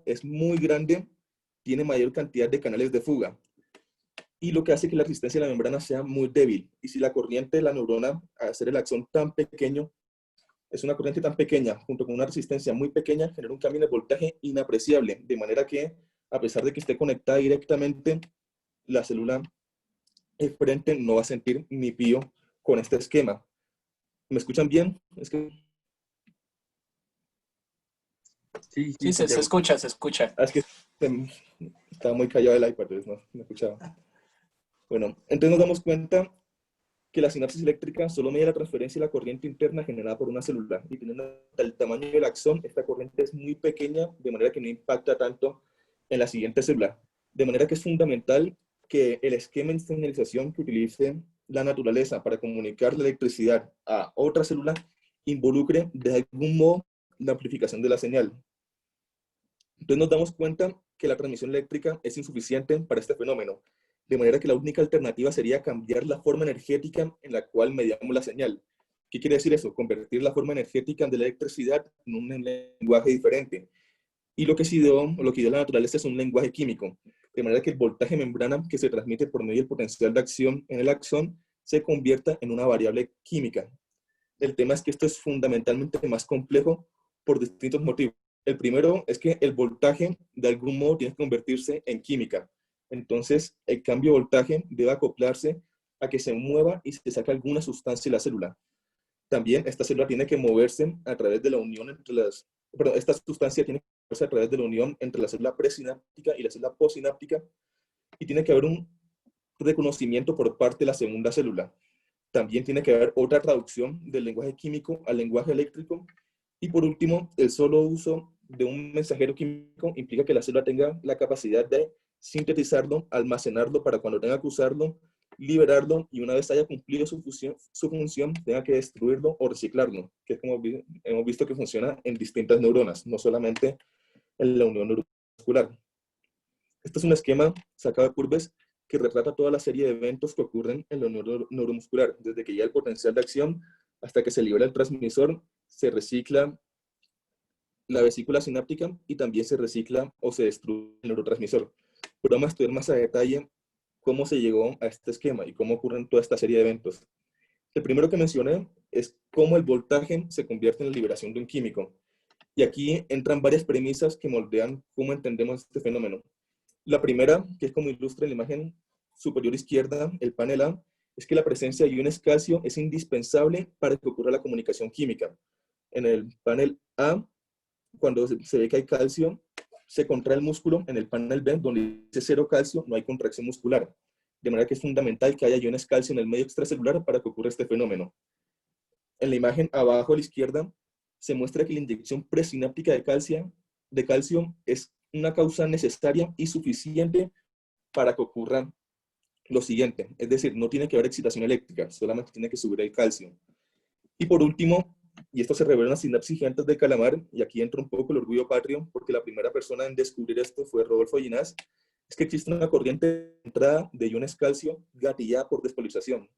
es muy grande, tiene mayor cantidad de canales de fuga, y lo que hace que la resistencia de la membrana sea muy débil. Y si la corriente de la neurona, al hacer el axón tan pequeño, es una corriente tan pequeña, junto con una resistencia muy pequeña, genera un cambio en el voltaje inapreciable, de manera que, a pesar de que esté conectada directamente, la célula frente no va a sentir ni pío con este esquema. ¿Me escuchan bien? Es que... Sí, Sí, se Santiago. escucha, se escucha. Es que estaba muy callado el iPad, entonces no me escuchaba. Bueno, entonces nos damos cuenta que la sinapsis eléctrica solo mide la transferencia de la corriente interna generada por una célula, y teniendo el tamaño del axón, esta corriente es muy pequeña, de manera que no impacta tanto en la siguiente célula. De manera que es fundamental que el esquema de señalización que utilice la naturaleza para comunicar la electricidad a otra célula involucre de algún modo la amplificación de la señal. Entonces nos damos cuenta que la transmisión eléctrica es insuficiente para este fenómeno, de manera que la única alternativa sería cambiar la forma energética en la cual mediamos la señal. ¿Qué quiere decir eso? Convertir la forma energética de la electricidad en un lenguaje diferente. Y lo que dio la naturaleza es un lenguaje químico, de manera que el voltaje membrana que se transmite por medio del potencial de acción en el axón se convierta en una variable química. El tema es que esto es fundamentalmente más complejo por distintos motivos. El primero es que el voltaje de algún modo tiene que convertirse en química. Entonces, el cambio de voltaje debe acoplarse a que se mueva y se saque alguna sustancia de la célula. También esta célula tiene que moverse a través de la unión entre las... Perdón, esta sustancia tiene que moverse a través de la unión entre la célula presináptica y la célula postsináptica, y tiene que haber un reconocimiento por parte de la segunda célula. También tiene que haber otra traducción del lenguaje químico al lenguaje eléctrico. Y por último, el solo uso de un mensajero químico implica que la célula tenga la capacidad de sintetizarlo, almacenarlo para cuando tenga que usarlo, liberarlo, y una vez haya cumplido su función, tenga que destruirlo o reciclarlo, que es como hemos visto que funciona en distintas neuronas, no solamente en la unión neuromuscular. Este es un esquema sacado de Purves que retrata toda la serie de eventos que ocurren en la unión neuromuscular, desde que llega el potencial de acción hasta que se libera el transmisor, se recicla la vesícula sináptica y también se recicla o se destruye el neurotransmisor. Pero vamos a estudiar más a detalle cómo se llegó a este esquema y cómo ocurren toda esta serie de eventos. El primero que mencioné es cómo el voltaje se convierte en la liberación de un químico. Y aquí entran varias premisas que moldean cómo entendemos este fenómeno. La primera, que es como ilustra en la imagen superior izquierda, el panel A, es que la presencia de iones calcio es indispensable para que ocurra la comunicación química. En el panel A, cuando se ve que hay calcio, se contrae el músculo. En el panel B, donde dice cero calcio, no hay contracción muscular. De manera que es fundamental que haya iones calcio en el medio extracelular para que ocurra este fenómeno. En la imagen abajo a la izquierda, se muestra que la inyección presináptica de calcio es una causa necesaria y suficiente para que ocurra lo siguiente. Es decir, no tiene que haber excitación eléctrica, solamente tiene que subir el calcio. Y por último, y esto se revela en las sinapsis gigantes de calamar, y aquí entra un poco el orgullo patrio, porque la primera persona en descubrir esto fue Rodolfo Ginás, es que existe una corriente de entrada de iones calcio gatillada por despolarización.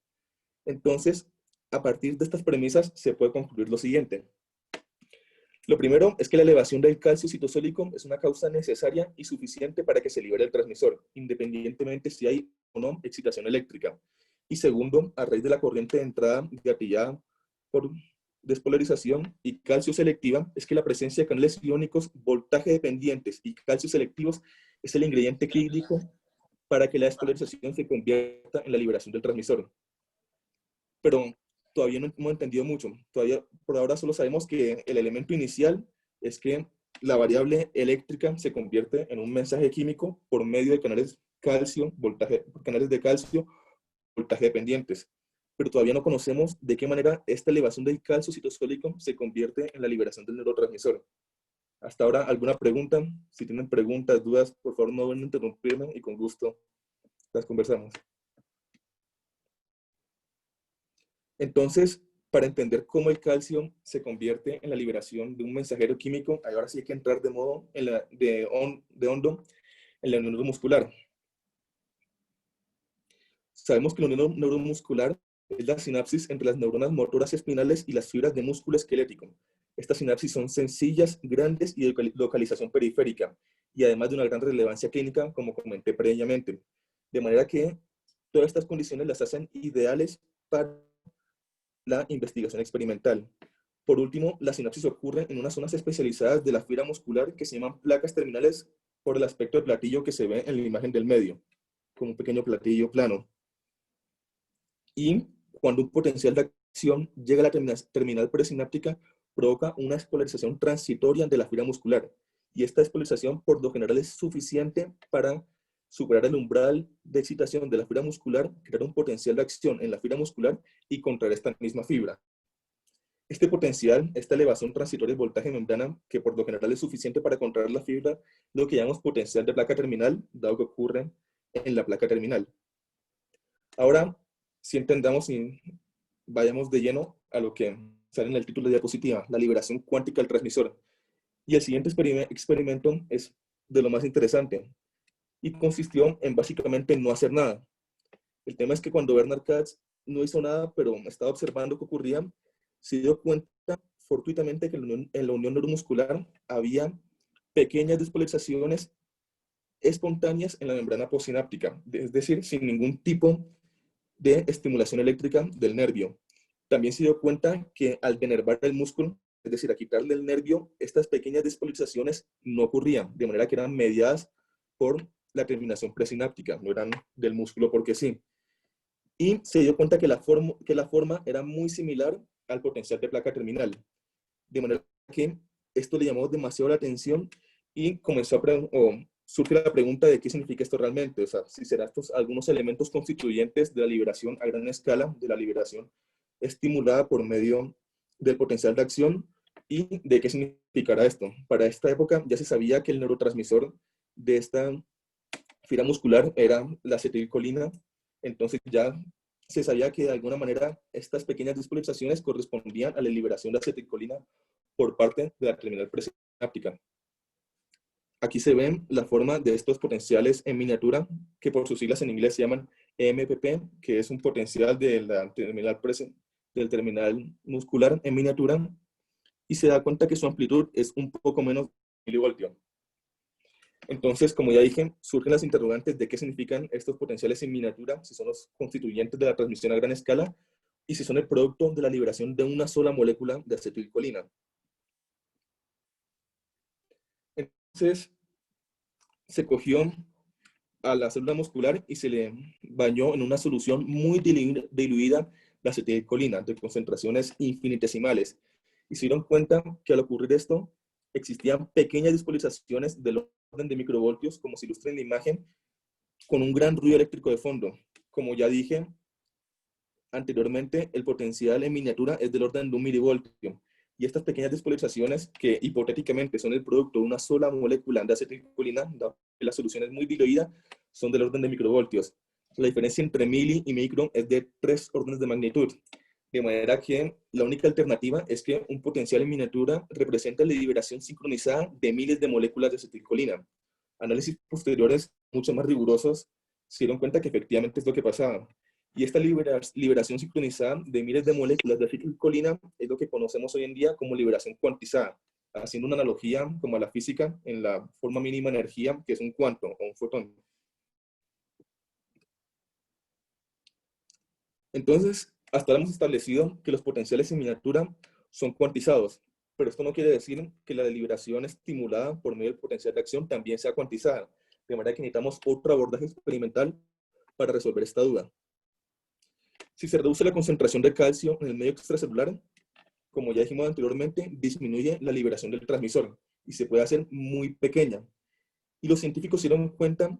Entonces, a partir de estas premisas, se puede concluir lo siguiente. Lo primero es que la elevación del calcio citosólico es una causa necesaria y suficiente para que se libere el transmisor, independientemente si hay o no excitación eléctrica. Y segundo, a raíz de la corriente de entrada gatillada por despolarización y calcio selectiva, es que la presencia de canales iónicos voltaje dependientes y calcio selectivos es el ingrediente crítico para que la despolarización se convierta en la liberación del transmisor. Pero todavía no hemos entendido mucho. Todavía, por ahora solo sabemos que el elemento inicial es que la variable eléctrica se convierte en un mensaje químico por medio de canales de calcio, voltaje dependientes. Pero todavía no conocemos de qué manera esta elevación del calcio citosólico se convierte en la liberación del neurotransmisor. Hasta ahora, ¿alguna pregunta? Si tienen preguntas, dudas, por favor no deben interrumpirme y con gusto las conversamos. Entonces, para entender cómo el calcio se convierte en la liberación de un mensajero químico, ahora sí hay que entrar de hondo en la unión neuromuscular. Sabemos que la unión neuromuscular es la sinapsis entre las neuronas motoras espinales y las fibras de músculo esquelético. Estas sinapsis son sencillas, grandes y de localización periférica, y además de una gran relevancia clínica, como comenté previamente. De manera que todas estas condiciones las hacen ideales para la investigación experimental. Por último, las sinapsis ocurren en unas zonas especializadas de la fibra muscular que se llaman placas terminales por el aspecto del platillo que se ve en la imagen del medio, como un pequeño platillo plano. Y cuando un potencial de acción llega a la terminal presináptica, provoca una despolarización transitoria de la fibra muscular. Y esta despolarización por lo general es suficiente para superar el umbral de excitación de la fibra muscular, crear un potencial de acción en la fibra muscular y contraer esta misma fibra. Este potencial, esta elevación transitoria de voltaje de membrana, que por lo general es suficiente para contraer la fibra, lo que llamamos potencial de placa terminal, dado que ocurre en la placa terminal. Ahora, si entendamos y vayamos de lleno a lo que sale en el título de diapositiva, la liberación cuántica del transmisor. Y el siguiente experimento es de lo más interesante y consistió en básicamente no hacer nada. El tema es que cuando Bernard Katz no hizo nada, pero estaba observando qué ocurría, se dio cuenta fortuitamente que en la unión neuromuscular había pequeñas despolarizaciones espontáneas en la membrana postsináptica, es decir, sin ningún tipo de estimulación eléctrica del nervio. También se dio cuenta que al denervar el músculo, es decir, a quitarle el nervio, estas pequeñas despolarizaciones no ocurrían, de manera que eran mediadas por la terminación presináptica, no eran del músculo porque sí. Y se dio cuenta que la forma era muy similar al potencial de placa terminal, de manera que esto le llamó demasiado la atención y comenzó surge la pregunta de qué significa esto realmente, o sea, si serán estos algunos elementos constituyentes de la liberación a gran escala, de la liberación estimulada por medio del potencial de acción, y de qué significará esto. Para esta época ya se sabía que el neurotransmisor de esta fibra muscular era la acetilcolina, entonces ya se sabía que de alguna manera estas pequeñas despolarizaciones correspondían a la liberación de acetilcolina por parte de la terminal presináptica. Aquí se ven la forma de estos potenciales en miniatura, que por sus siglas en inglés se llaman MPP, que es un potencial de la del terminal muscular en miniatura, y se da cuenta que su amplitud es un poco menos de milivoltio. Entonces, como ya dije, surgen las interrogantes de qué significan estos potenciales en miniatura, si son los constituyentes de la transmisión a gran escala, y si son el producto de la liberación de una sola molécula de acetilcolina. Entonces, se cogió a la célula muscular y se le bañó en una solución muy diluida de acetilcolina, de concentraciones infinitesimales. Y se dieron cuenta que al ocurrir esto, existían pequeñas despolarizaciones del orden de microvoltios, como se ilustra en la imagen, con un gran ruido eléctrico de fondo. Como ya dije anteriormente, el potencial en miniatura es del orden de 1 milivoltio. Y estas pequeñas despolarizaciones, que hipotéticamente son el producto de una sola molécula de acetilcolina, dado que la solución es muy diluida, son del orden de microvoltios. La diferencia entre mili y micro es de 3 órdenes de magnitud. De manera que la única alternativa es que un potencial en miniatura representa la liberación sincronizada de miles de moléculas de acetilcolina. Análisis posteriores, mucho más rigurosos, se dieron cuenta que efectivamente es lo que pasaba. Y esta liberación sincronizada de miles de moléculas de acetilcolina es lo que conocemos hoy en día como liberación cuantizada, haciendo una analogía como a la física en la forma mínima de energía, que es un cuanto o un fotón. Entonces, hasta ahora hemos establecido que los potenciales en miniatura son cuantizados, pero esto no quiere decir que la liberación estimulada por medio del potencial de acción también sea cuantizada, de manera que necesitamos otro abordaje experimental para resolver esta duda. Si se reduce la concentración de calcio en el medio extracelular, como ya dijimos anteriormente, disminuye la liberación del transmisor y se puede hacer muy pequeña. Y los científicos se dieron cuenta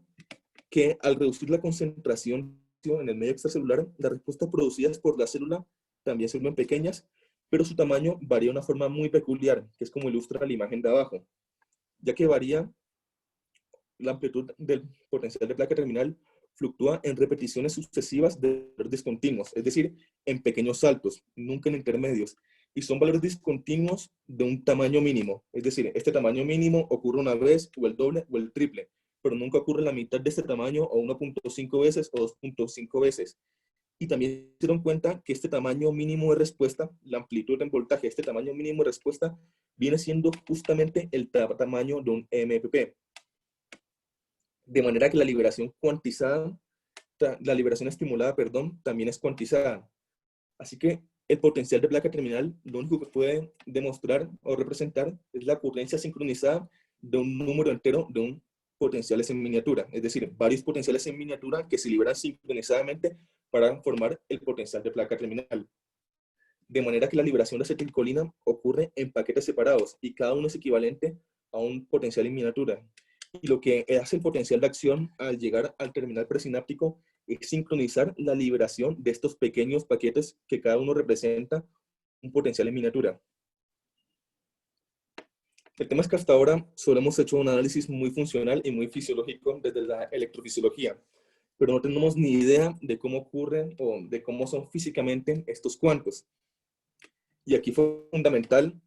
que al reducir la concentración en el medio extracelular, las respuestas producidas por la célula también se vuelven pequeñas, pero su tamaño varía de una forma muy peculiar, que es como ilustra la imagen de abajo, ya que varía la amplitud del potencial de placa terminal, fluctúa en repeticiones sucesivas de valores discontinuos, es decir, en pequeños saltos, nunca en intermedios, y son valores discontinuos de un tamaño mínimo, es decir, este tamaño mínimo ocurre una vez, o el doble, o el triple, pero nunca ocurre la mitad de este tamaño, o 1.5 veces, o 2.5 veces. Y también se dieron cuenta que este tamaño mínimo de respuesta, la amplitud en voltaje, este tamaño mínimo de respuesta, viene siendo justamente el tamaño de un MPP. De manera que la liberación cuantizada, la liberación estimulada, perdón, también es cuantizada. Así que el potencial de placa terminal lo único que puede demostrar o representar es la ocurrencia sincronizada de un número entero de un potenciales en miniatura, es decir, varios potenciales en miniatura que se liberan sincronizadamente para formar el potencial de placa terminal. De manera que la liberación de acetilcolina ocurre en paquetes separados y cada uno es equivalente a un potencial en miniatura. Y lo que hace el potencial de acción al llegar al terminal presináptico es sincronizar la liberación de estos pequeños paquetes que cada uno representa un potencial en miniatura. El tema es que hasta ahora solo hemos hecho un análisis muy funcional y muy fisiológico desde la electrofisiología, pero no tenemos ni idea de cómo ocurren o de cómo son físicamente estos cuantos. Y aquí fue fundamental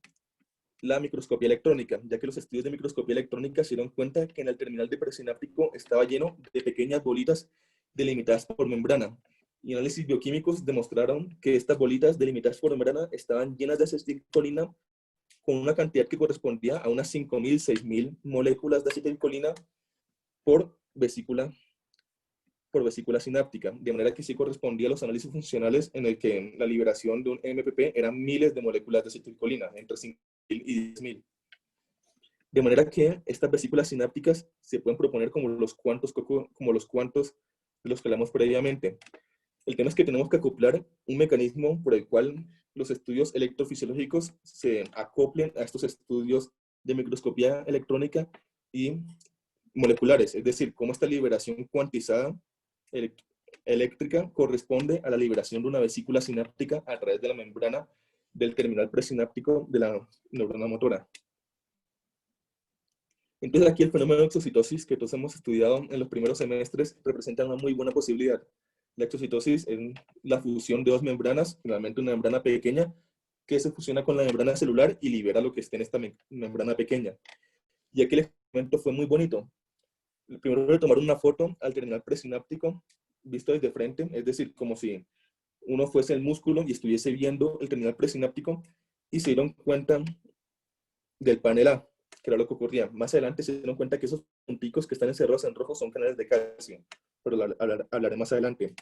la microscopía electrónica, ya que los estudios de microscopía electrónica se dieron cuenta que en el terminal de presináptico estaba lleno de pequeñas bolitas delimitadas por membrana. Y análisis bioquímicos demostraron que estas bolitas delimitadas por membrana estaban llenas de acetilcolina con una cantidad que correspondía a unas 5.000, 6.000 moléculas de acetilcolina por vesícula sináptica, de manera que sí correspondía a los análisis funcionales en el que la liberación de un MPP eran miles de moléculas de acetilcolina, entre 5.000 y 10.000. De manera que estas vesículas sinápticas se pueden proponer como los cuantos de los que hablamos previamente. El tema es que tenemos que acoplar un mecanismo por el cual los estudios electrofisiológicos se acoplen a estos estudios de microscopía electrónica y moleculares, es decir, cómo esta liberación cuantizada eléctrica corresponde a la liberación de una vesícula sináptica a través de la membrana del terminal presináptico de la neurona motora. Entonces aquí el fenómeno de exocitosis que todos hemos estudiado en los primeros semestres representa una muy buena posibilidad. La exocitosis es la fusión de dos membranas, generalmente una membrana pequeña, que se fusiona con la membrana celular y libera lo que esté en esta membrana pequeña. Y aquí el experimento fue muy bonito. Primero de tomar una foto al terminal presináptico visto desde frente, es decir, como si uno fuese el músculo y estuviese viendo el terminal presináptico, y se dieron cuenta del panel A, que era lo que ocurría. Más adelante se dieron cuenta que esos punticos que están encerrados en rojo son canales de calcio, pero hablaré más adelante.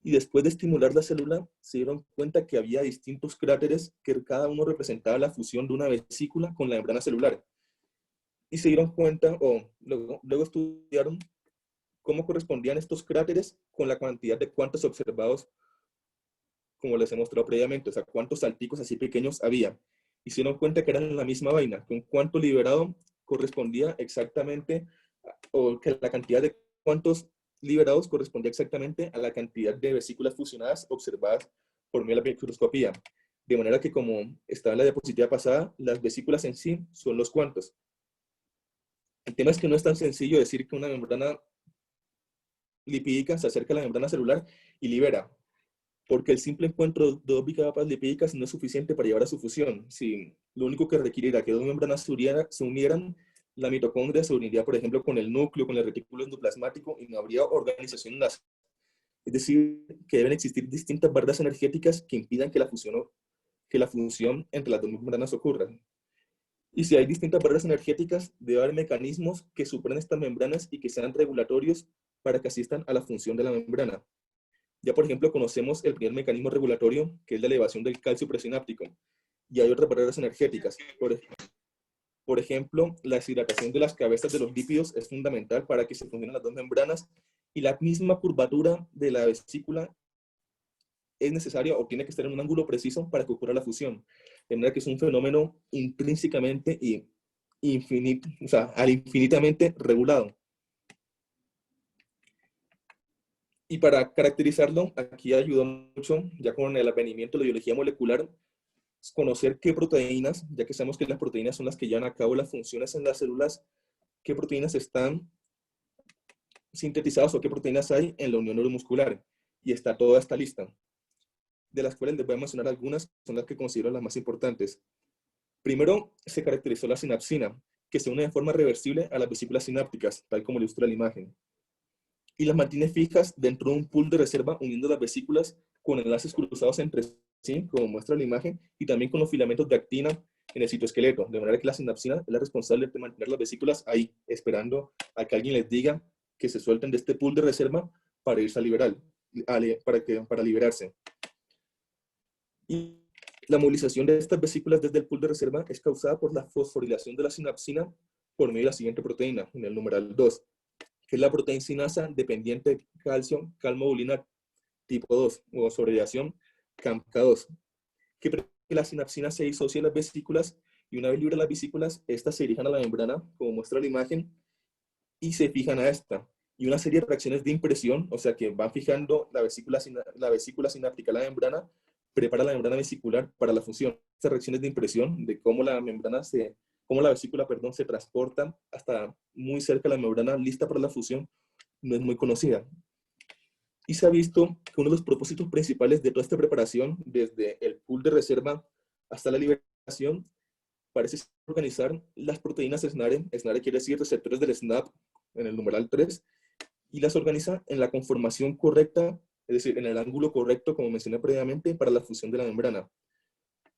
Y después de estimular la célula, se dieron cuenta que había distintos cráteres que cada uno representaba la fusión de una vesícula con la membrana celular. Y se dieron cuenta, o luego estudiaron cómo correspondían estos cráteres con la cantidad de cuantos observados, como les he mostrado previamente, o sea, cuántos salticos así pequeños había. Y se dieron cuenta que eran la misma vaina, que un cuanto liberado correspondía exactamente, o que la cantidad de cuantos liberados correspondía exactamente a la cantidad de vesículas fusionadas observadas por medio de la microscopía. De manera que, como estaba en la diapositiva pasada, las vesículas en sí son los cuantos. El tema es que no es tan sencillo decir que una membrana lipídica se acerca a la membrana celular y libera, porque el simple encuentro de dos bicapas lipídicas no es suficiente para llevar a su fusión. Si lo único que requiere era que dos membranas se unieran, la mitocondria se uniría, por ejemplo, con el núcleo, con el retículo endoplasmático, y no habría organización en las. Es decir, que deben existir distintas barreras energéticas que impidan que la función entre las dos membranas ocurra. Y si hay distintas barreras energéticas, debe haber mecanismos que superen estas membranas y que sean regulatorios para que asistan a la función de la membrana. Ya, por ejemplo, conocemos el primer mecanismo regulatorio, que es la elevación del calcio presináptico. Y hay otras barreras energéticas. Por ejemplo, la deshidratación de las cabezas de los lípidos es fundamental para que se funcionen las dos membranas, y la misma curvatura de la vesícula es necesaria o tiene que estar en un ángulo preciso para que ocurra la fusión. De manera que es un fenómeno intrínsecamente y infinitamente regulado. Y para caracterizarlo, aquí ayudó mucho, ya con el advenimiento de la biología molecular, conocer qué proteínas, ya que sabemos que las proteínas son las que llevan a cabo las funciones en las células, qué proteínas están sintetizadas o qué proteínas hay en la unión neuromuscular. Y está toda esta lista, de las cuales les voy a mencionar algunas, son las que considero las más importantes. Primero, se caracterizó la sinapsina, que se une de forma reversible a las vesículas sinápticas, tal como ilustra la imagen. y las mantiene fijas dentro de un pool de reserva, uniendo las vesículas con enlaces cruzados entre sí, como muestra la imagen, y también con los filamentos de actina en el citoesqueleto, de manera que la sinapsina es la responsable de mantener las vesículas ahí, esperando a que alguien les diga que se suelten de este pool de reserva para irse a liberar, para liberarse. Y la movilización de estas vesículas desde el pool de reserva es causada por la fosforilación de la sinapsina por medio de la siguiente proteína, en el numeral 2, que es la proteína sinasa dependiente de calcio, calmodulina tipo 2, o fosforilación CAMK2, que permite que la sinapsina se disocie de las vesículas, y una vez libre las vesículas, estas se dirijan a la membrana, como muestra la imagen, y se fijan a esta. Y una serie de reacciones de impresión, o sea que van fijando la vesícula sináptica a la membrana, prepara la membrana vesicular para la función. Estas reacciones de impresión, de cómo la vesícula, se transporta hasta muy cerca de la membrana lista para la fusión, no es muy conocida. Y se ha visto que uno de los propósitos principales de toda esta preparación, desde el pool de reserva hasta la liberación, parece ser organizar las proteínas SNARE. SNARE quiere decir receptores del SNAP, en el numeral 3, y las organiza en la conformación correcta, es decir, en el ángulo correcto, como mencioné previamente, para la fusión de la membrana.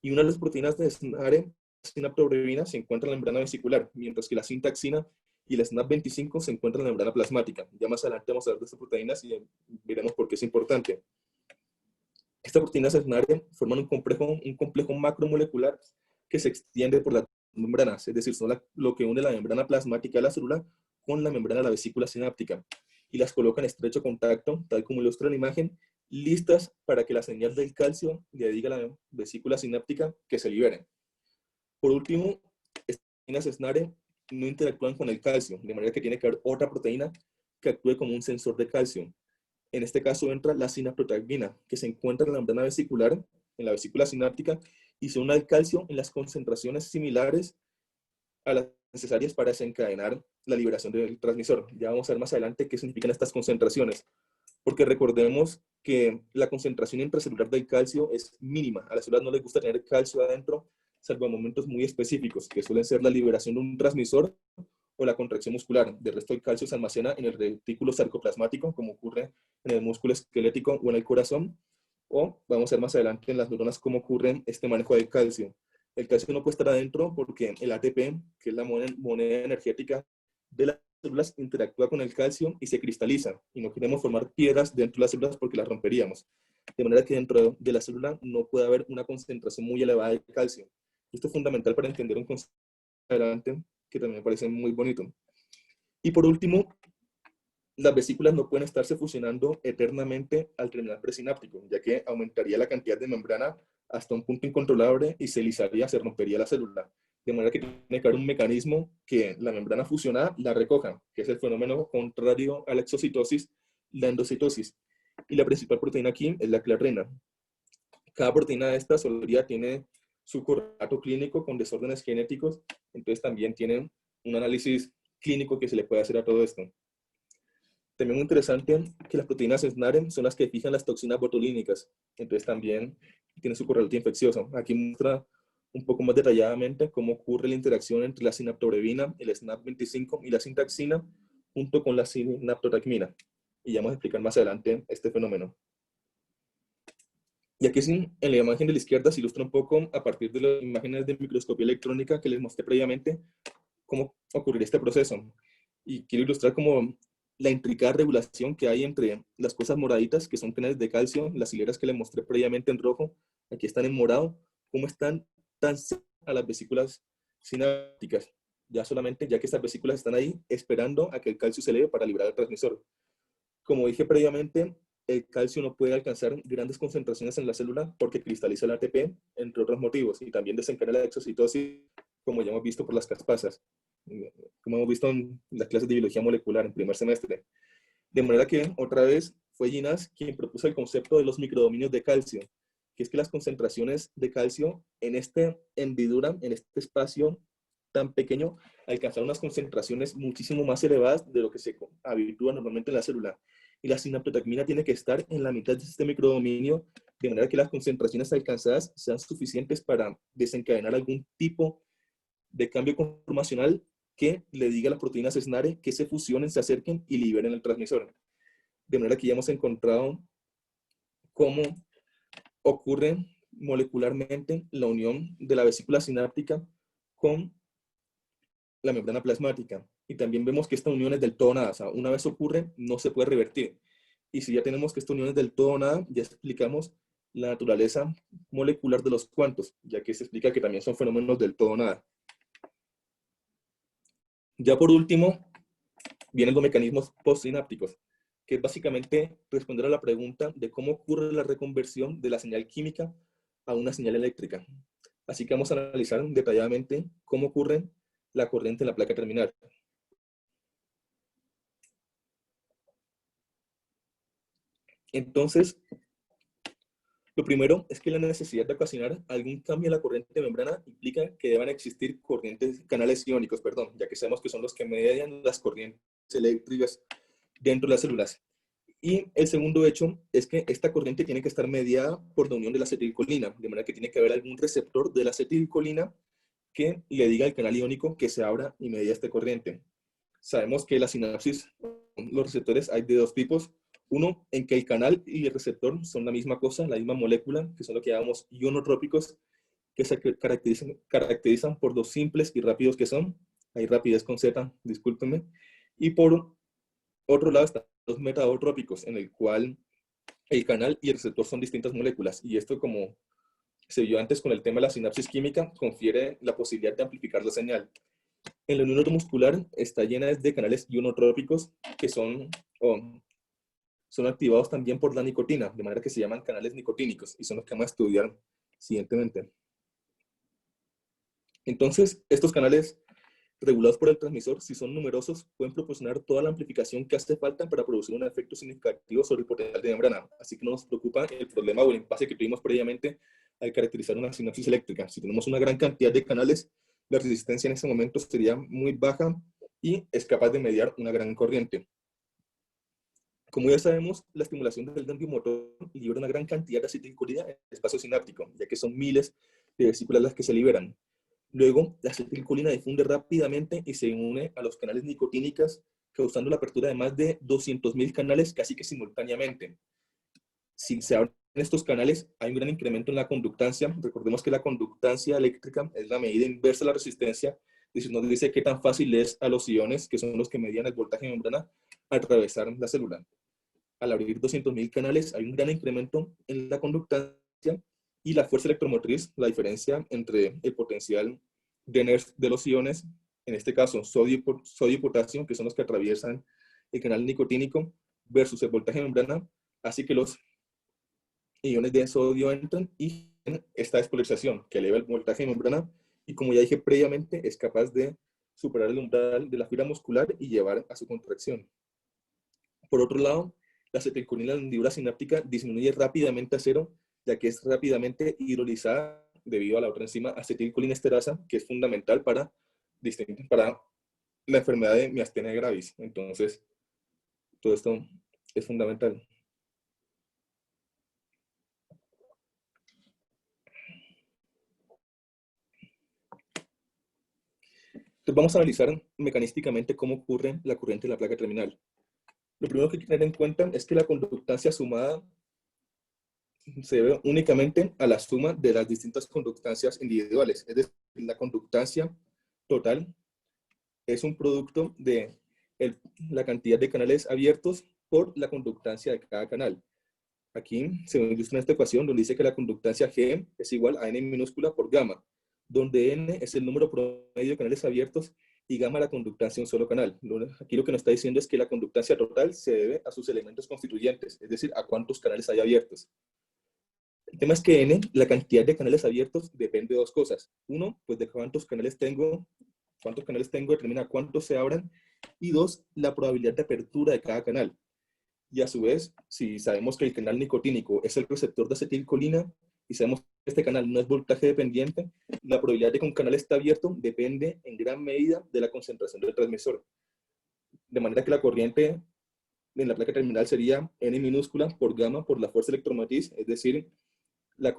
Y una de las proteínas de SNARE, la sinaptobrevina, se encuentra en la membrana vesicular, mientras que la sintaxina y la SNAP25 se encuentran en la membrana plasmática. Ya más adelante vamos a hablar de estas proteínas y veremos por qué es importante. Estas proteínas SNARE forman un complejo macromolecular que se extiende por las membranas, es decir, son lo que une la membrana plasmática de la célula con la membrana de la vesícula sináptica, y las coloca en estrecho contacto, tal como ilustra la imagen, listas para que la señal del calcio le diga a la vesícula sináptica que se libere. Por último, estas proteínas SNARE no interactúan con el calcio, de manera que tiene que haber otra proteína que actúe como un sensor de calcio. En este caso entra la sinaptotagbina, que se encuentra en la membrana vesicular, en la vesícula sináptica, y se une al calcio en las concentraciones similares a las necesarias para desencadenar la liberación del transmisor. Ya vamos a ver más adelante qué significan estas concentraciones, porque recordemos que la concentración intracelular del calcio es mínima. A las células no les gusta tener calcio adentro, salvo en momentos muy específicos, que suelen ser la liberación de un transmisor o la contracción muscular. De resto, el calcio se almacena en el retículo sarcoplasmático, como ocurre en el músculo esquelético o en el corazón, o vamos a ver más adelante en las neuronas cómo ocurre este manejo del calcio. El calcio no puede estar adentro porque el ATP, que es la moneda energética de las células, interactúa con el calcio y se cristaliza, y no queremos formar piedras dentro de las células porque las romperíamos. De manera que dentro de la célula no puede haber una concentración muy elevada de calcio. Esto es fundamental para entender un concepto adelante que también me parece muy bonito. Y por último, las vesículas no pueden estarse fusionando eternamente al terminal presináptico, ya que aumentaría la cantidad de membrana hasta un punto incontrolable y se lisaría, se rompería la célula. De manera que tiene que haber un mecanismo que la membrana fusionada la recoja, que es el fenómeno contrario a la exocitosis, la endocitosis. Y la principal proteína aquí es la clarrina. Cada proteína de esta soluría tiene su correlato clínico con desórdenes genéticos, entonces también tienen un análisis clínico que se le puede hacer a todo esto. También muy interesante que las proteínas SNARE son las que fijan las toxinas botulínicas, entonces también tiene su correlato infeccioso. Aquí muestra un poco más detalladamente cómo ocurre la interacción entre la sinaptobrevina, el SNAP25 y la sintaxina, junto con la sinaptotagmina. Y ya vamos a explicar más adelante este fenómeno. Y aquí en la imagen de la izquierda se ilustra un poco, a partir de las imágenes de microscopía electrónica que les mostré previamente, cómo ocurriría este proceso. Y quiero ilustrar como la intricada regulación que hay entre las cosas moraditas, que son canales de calcio, las hileras que les mostré previamente en rojo, aquí están en morado, cómo están tan cerca a las vesículas sinápticas. Ya que estas vesículas están ahí esperando a que el calcio se eleve para liberar el transmisor. Como dije previamente, el calcio no puede alcanzar grandes concentraciones en la célula porque cristaliza el ATP, entre otros motivos, y también desencadena la exocitosis, como ya hemos visto por las caspasas, como hemos visto en las clases de biología molecular en primer semestre. De manera que, otra vez, fue Ginás quien propuso el concepto de los microdominios de calcio, que es que las concentraciones de calcio en esta hendidura, en este espacio tan pequeño, alcanzar unas concentraciones muchísimo más elevadas de lo que se habitúa normalmente en la célula. Y la sinaptotagmina tiene que estar en la mitad de este microdominio, de manera que las concentraciones alcanzadas sean suficientes para desencadenar algún tipo de cambio conformacional que le diga a las proteínas SNARE que se fusionen, se acerquen y liberen el transmisor. de manera que ya hemos encontrado cómo ocurre molecularmente la unión de la vesícula sináptica con la membrana plasmática. Y también vemos que esta unión es del todo nada. O sea, una vez ocurre, no se puede revertir. Y si ya tenemos que esta unión es del todo nada, ya explicamos la naturaleza molecular de los cuantos, ya que se explica que también son fenómenos del todo nada. Ya por último, vienen los mecanismos postsinápticos, que es básicamente responder a la pregunta de cómo ocurre la reconversión de la señal química a una señal eléctrica. Así que vamos a analizar detalladamente cómo ocurre la corriente en la placa terminal. Entonces, lo primero es que la necesidad de ocasionar algún cambio en la corriente de membrana implica que deban existir canales iónicos, ya que sabemos que son los que median las corrientes eléctricas dentro de las células. Y el segundo hecho es que esta corriente tiene que estar mediada por la unión de la acetilcolina, de manera que tiene que haber algún receptor de la acetilcolina que le diga al canal iónico que se abra y media esta corriente. Sabemos que la sinapsis, los receptores hay de dos tipos. Uno, en que el canal y el receptor son la misma cosa, la misma molécula, que son lo que llamamos ionotrópicos, que se caracterizan por lo simples y rápidos que son. Hay rapidez con Z, discúlpenme. Y por otro lado están los metatrópicos, en el cual el canal y el receptor son distintas moléculas. Y esto, como se vio antes con el tema de la sinapsis química, confiere la posibilidad de amplificar la señal. En la unión neuromuscular está llena de canales ionotrópicos que son activados también por la nicotina, de manera que se llaman canales nicotínicos y son los que vamos a estudiar siguientemente. Entonces, estos canales regulados por el transmisor, si son numerosos, pueden proporcionar toda la amplificación que hace falta para producir un efecto significativo sobre el potencial de membrana. Así que no nos preocupa el problema o el impasse que tuvimos previamente al caracterizar una sinapsis eléctrica. Si tenemos una gran cantidad de canales, la resistencia en ese momento sería muy baja y es capaz de mediar una gran corriente. Como ya sabemos, la estimulación del ganglio motor libera una gran cantidad de acetilcolina en el espacio sináptico, ya que son miles de vesículas las que se liberan. Luego, la acetilcolina difunde rápidamente y se une a los canales nicotínicos, causando la apertura de más de 200.000 canales casi que simultáneamente. Si se abren estos canales, hay un gran incremento en la conductancia. Recordemos que la conductancia eléctrica es la medida inversa de la resistencia. Nos dice qué tan fácil es a los iones, que son los que medían el voltaje de membrana, atravesar la célula. Al abrir 200.000 canales, hay un gran incremento en la conductancia y la fuerza electromotriz, la diferencia entre el potencial de los iones, en este caso sodio y potasio, que son los que atraviesan el canal nicotínico, versus el voltaje de membrana, así que los iones de sodio entran y esta despolarización que eleva el voltaje de membrana y, como ya dije previamente, es capaz de superar el umbral de la fibra muscular y llevar a su contracción. Por otro lado, la acetilcolina en la hendidura sináptica disminuye rápidamente a cero, ya que es rápidamente hidrolizada debido a la otra enzima acetilcolinesterasa, que es fundamental para la enfermedad de miastenia gravis. Entonces, todo esto es fundamental. Entonces, vamos a analizar mecanísticamente cómo ocurre la corriente en la placa terminal. Lo primero que hay que tener en cuenta es que la conductancia sumada se debe únicamente a la suma de las distintas conductancias individuales. Es decir, la conductancia total es un producto de la cantidad de canales abiertos por la conductancia de cada canal. Aquí se ilustra en esta ecuación donde dice que la conductancia G es igual a N minúscula por gamma, donde N es el número promedio de canales abiertos y gamma la conductancia de un solo canal. Aquí lo que nos está diciendo es que la conductancia total se debe a sus elementos constituyentes, es decir, a cuántos canales hay abiertos. El tema es que N, la cantidad de canales abiertos, depende de dos cosas. Uno, pues de cuántos canales tengo determina cuántos se abran. Y dos, la probabilidad de apertura de cada canal. Y a su vez, si sabemos que el canal nicotínico es el receptor de acetilcolina y sabemos que este canal no es voltaje dependiente, la probabilidad de que un canal esté abierto depende en gran medida de la concentración del transmisor. De manera que la corriente en la placa terminal sería N minúscula por gamma por la fuerza electromotriz, es decir, la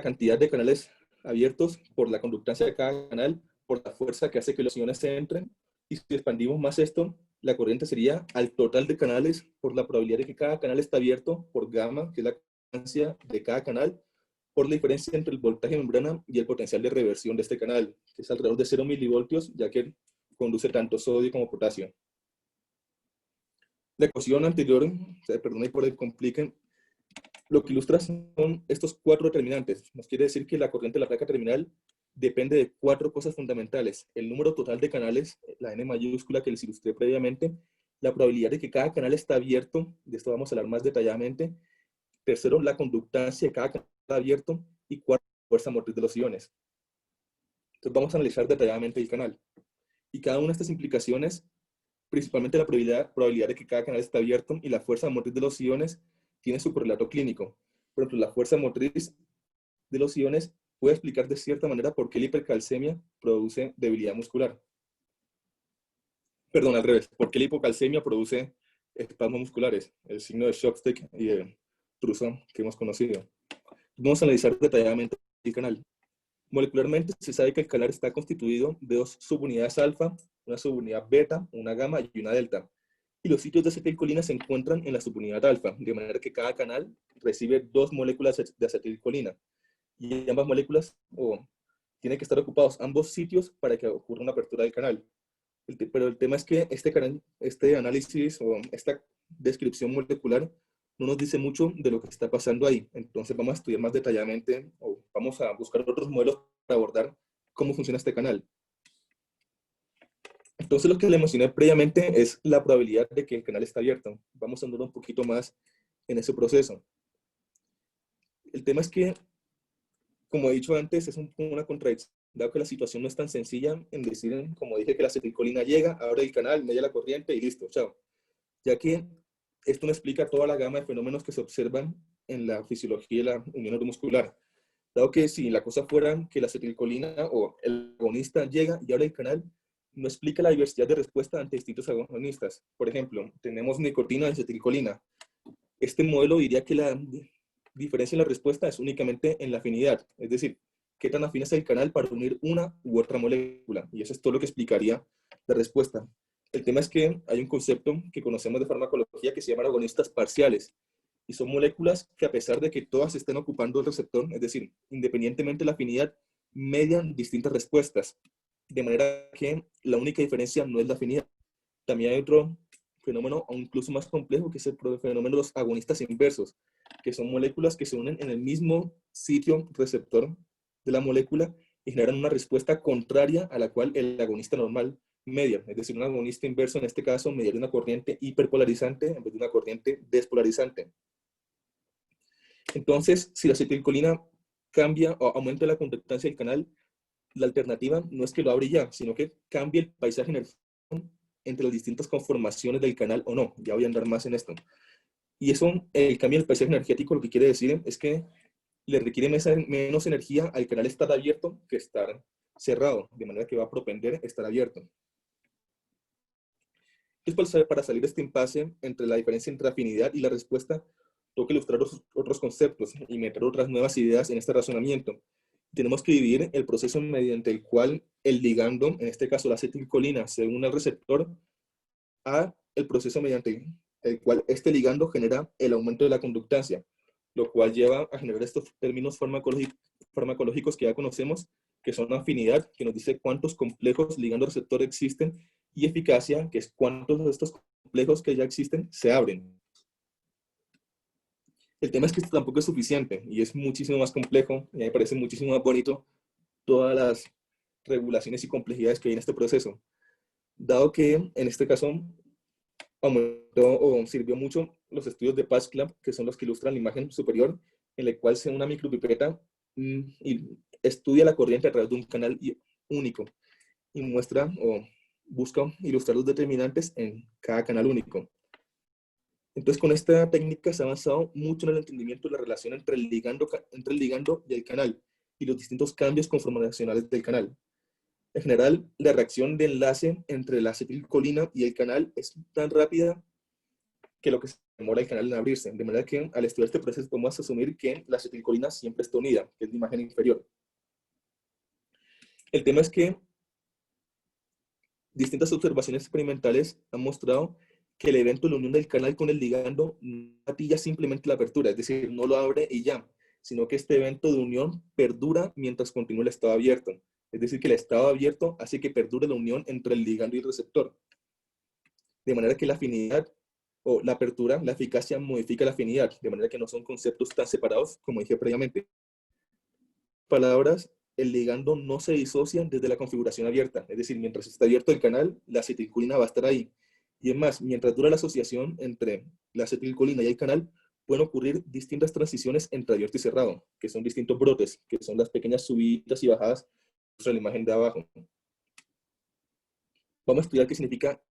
cantidad de canales abiertos por la conductancia de cada canal, por la fuerza que hace que los iones se entren, Y si expandimos más esto, la corriente sería al total de canales por la probabilidad de que cada canal está abierto por gamma, que es la constancia de cada canal, por la diferencia entre el voltaje de membrana y el potencial de reversión de este canal, que es alrededor de 0 milivoltios, ya que conduce tanto sodio como potasio. La ecuación anterior, perdón por el compliquen, lo que ilustra son estos 4 determinantes. Nos quiere decir que la corriente de la placa terminal depende de 4 cosas fundamentales: el número total de canales, la N mayúscula que les ilustré previamente, la probabilidad de que cada canal está abierto, de esto vamos a hablar más detalladamente. Tercero, la conductancia de cada canal abierto. Y cuarto, la fuerza motriz de los iones. Entonces vamos a analizar detalladamente el canal. Y cada una de estas implicaciones, principalmente la probabilidad de que cada canal está abierto y la fuerza motriz de los iones, tiene su correlato clínico. Por ejemplo, la fuerza motriz de los iones puede explicar de cierta manera por qué la hipercalcemia produce debilidad muscular. Perdón, al revés, por qué la hipocalcemia produce espasmos musculares, el signo de Chopstick y de Trousseau que hemos conocido. Vamos a analizar detalladamente el canal. Molecularmente se sabe que el canal está constituido de 2 subunidades alfa, una subunidad beta, una gamma y una delta. Y los sitios de acetilcolina se encuentran en la subunidad alfa, de manera que cada canal recibe 2 moléculas de acetilcolina. Y ambas moléculas tienen que estar ocupados ambos sitios para que ocurra una apertura del canal. Pero el tema es que este análisis o esta descripción molecular no nos dice mucho de lo que está pasando ahí. Entonces vamos a estudiar más detalladamente o vamos a buscar otros modelos para abordar cómo funciona este canal. Entonces lo que le mencioné previamente es la probabilidad de que el canal está abierto. Vamos a andar un poquito más en ese proceso. El tema es que, como he dicho antes, es una contradicción, dado que la situación no es tan sencilla en decir, como dije, que la acetilcolina llega, abre el canal, media la corriente y listo, chao. Ya que esto no explica toda la gama de fenómenos que se observan en la fisiología de la unión neuromuscular. Dado que si la cosa fuera que la acetilcolina o el agonista llega y abre el canal, no explica la diversidad de respuesta ante distintos agonistas. Por ejemplo, tenemos nicotina y acetilcolina. Este modelo diría que la diferencia en la respuesta es únicamente en la afinidad, es decir, qué tan afín es el canal para unir una u otra molécula. Y eso es todo lo que explicaría la respuesta. El tema es que hay un concepto que conocemos de farmacología que se llama agonistas parciales. Y son moléculas que, a pesar de que todas estén ocupando el receptor, es decir, independientemente de la afinidad, median distintas respuestas. De manera que la única diferencia no es la afinidad. También hay otro fenómeno incluso más complejo, que es el fenómeno de los agonistas inversos, que son moléculas que se unen en el mismo sitio receptor de la molécula y generan una respuesta contraria a la cual el agonista normal media. Es decir, un agonista inverso en este caso mediaría una corriente hiperpolarizante en vez de una corriente despolarizante. Entonces, si la acetilcolina cambia o aumenta la conductancia del canal, la alternativa no es que lo abra ya, sino que cambie el paisaje energético entre las distintas conformaciones del canal o no. Ya voy a andar más en esto. Y eso, el cambio del paisaje energético, lo que quiere decir es que le requiere menos energía al canal estar abierto que estar cerrado, de manera que va a propender estar abierto. Entonces, para salir de este impasse entre la diferencia entre afinidad y la respuesta, tengo que ilustrar otros conceptos y meter otras nuevas ideas en este razonamiento. Tenemos que dividir el proceso mediante el cual el ligando, en este caso la acetilcolina, se une al receptor, a el proceso mediante el cual este ligando genera el aumento de la conductancia, lo cual lleva a generar estos términos farmacológicos que ya conocemos, que son afinidad, que nos dice cuántos complejos ligando-receptor existen, y eficacia, que es cuántos de estos complejos que ya existen se abren. El tema es que esto tampoco es suficiente y es muchísimo más complejo, y a mí me parece muchísimo más bonito todas las regulaciones y complejidades que hay en este proceso. Dado que en este caso aumentó o sirvió mucho los estudios de Pasclap, que son los que ilustran la imagen superior, en la cual una micropipeta y estudia la corriente a través de un canal único y muestra o busca ilustrar los determinantes en cada canal único. Entonces, con esta técnica se ha avanzado mucho en el entendimiento de la relación entre el ligando y el canal y los distintos cambios conformacionales del canal. En general, la reacción de enlace entre la acetilcolina y el canal es tan rápida que lo que se demora el canal en abrirse. De manera que al estudiar este proceso podemos asumir que la acetilcolina siempre está unida, que es la imagen inferior. El tema es que distintas observaciones experimentales han mostrado que el evento de la unión del canal con el ligando no gatilla simplemente la apertura, es decir, no lo abre y ya, sino que este evento de unión perdura mientras continúa el estado abierto. Es decir, que el estado abierto hace que perdure la unión entre el ligando y el receptor. De manera que la afinidad o la apertura, la eficacia modifica la afinidad, de manera que no son conceptos tan separados como dije previamente. Palabras, el ligando no se disocia desde la configuración abierta, es decir, mientras está abierto el canal, la acetilcolina va a estar ahí. Y es más, mientras dura la asociación entre la acetilcolina y el canal, pueden ocurrir distintas transiciones entre abierto y cerrado, que son distintos brotes, que son las pequeñas subidas y bajadas sobre la imagen de abajo. Vamos a estudiar qué significa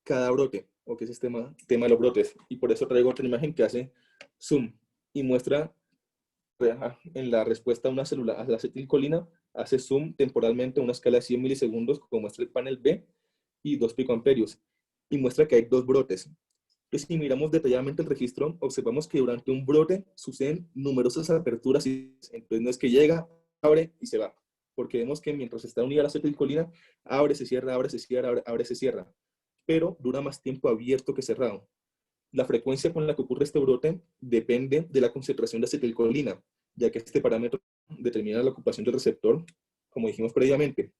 cada brote, o qué es este tema de los brotes, y por eso traigo otra imagen que hace zoom y muestra en la respuesta a una célula a la acetilcolina, hace zoom temporalmente a una escala de 100 milisegundos, como muestra el panel B, y 2 picoamperios, y muestra que hay 2 brotes. Entonces, si miramos detalladamente el registro, observamos que durante un brote suceden numerosas aperturas, y entonces no es que llega, abre y se va, porque vemos que mientras está unida la acetilcolina, abre, se cierra, abre, se cierra, abre, se cierra, pero dura más tiempo abierto que cerrado. La frecuencia con la que ocurre este brote depende de la concentración de acetilcolina, ya que este parámetro determina la ocupación del receptor, como dijimos previamente.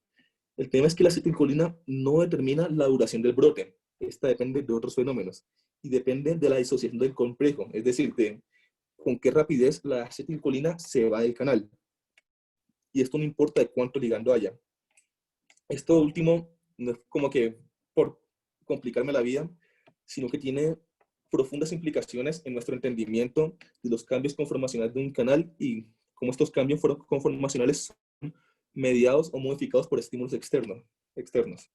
El tema es que la acetilcolina no determina la duración del brote. Esta depende de otros fenómenos y depende de la disociación del complejo, es decir, de con qué rapidez la acetilcolina se va del canal. Y esto no importa de cuánto ligando haya. Esto último no es como que por complicarme la vida, sino que tiene profundas implicaciones en nuestro entendimiento de los cambios conformacionales de un canal y cómo estos cambios conformacionales son mediados o modificados por estímulos externos.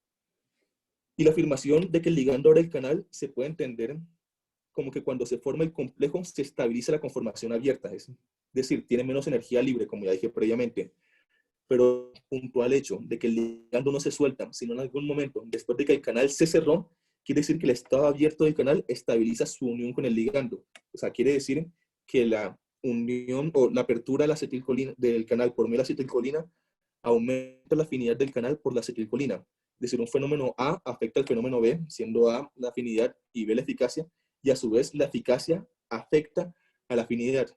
Y la afirmación de que el ligando abre el canal se puede entender como que cuando se forma el complejo se estabiliza la conformación abierta, es decir, tiene menos energía libre, como ya dije previamente. Pero puntual hecho de que el ligando no se suelta, sino en algún momento, después de que el canal se cerró, quiere decir que el estado abierto del canal estabiliza su unión con el ligando. O sea, quiere decir que la unión o la apertura de la acetilcolina, del canal por medio de la acetilcolina aumenta la afinidad del canal por la acetilcolina. Es decir, un fenómeno A afecta al fenómeno B, siendo A la afinidad y B la eficacia, y a su vez la eficacia afecta a la afinidad.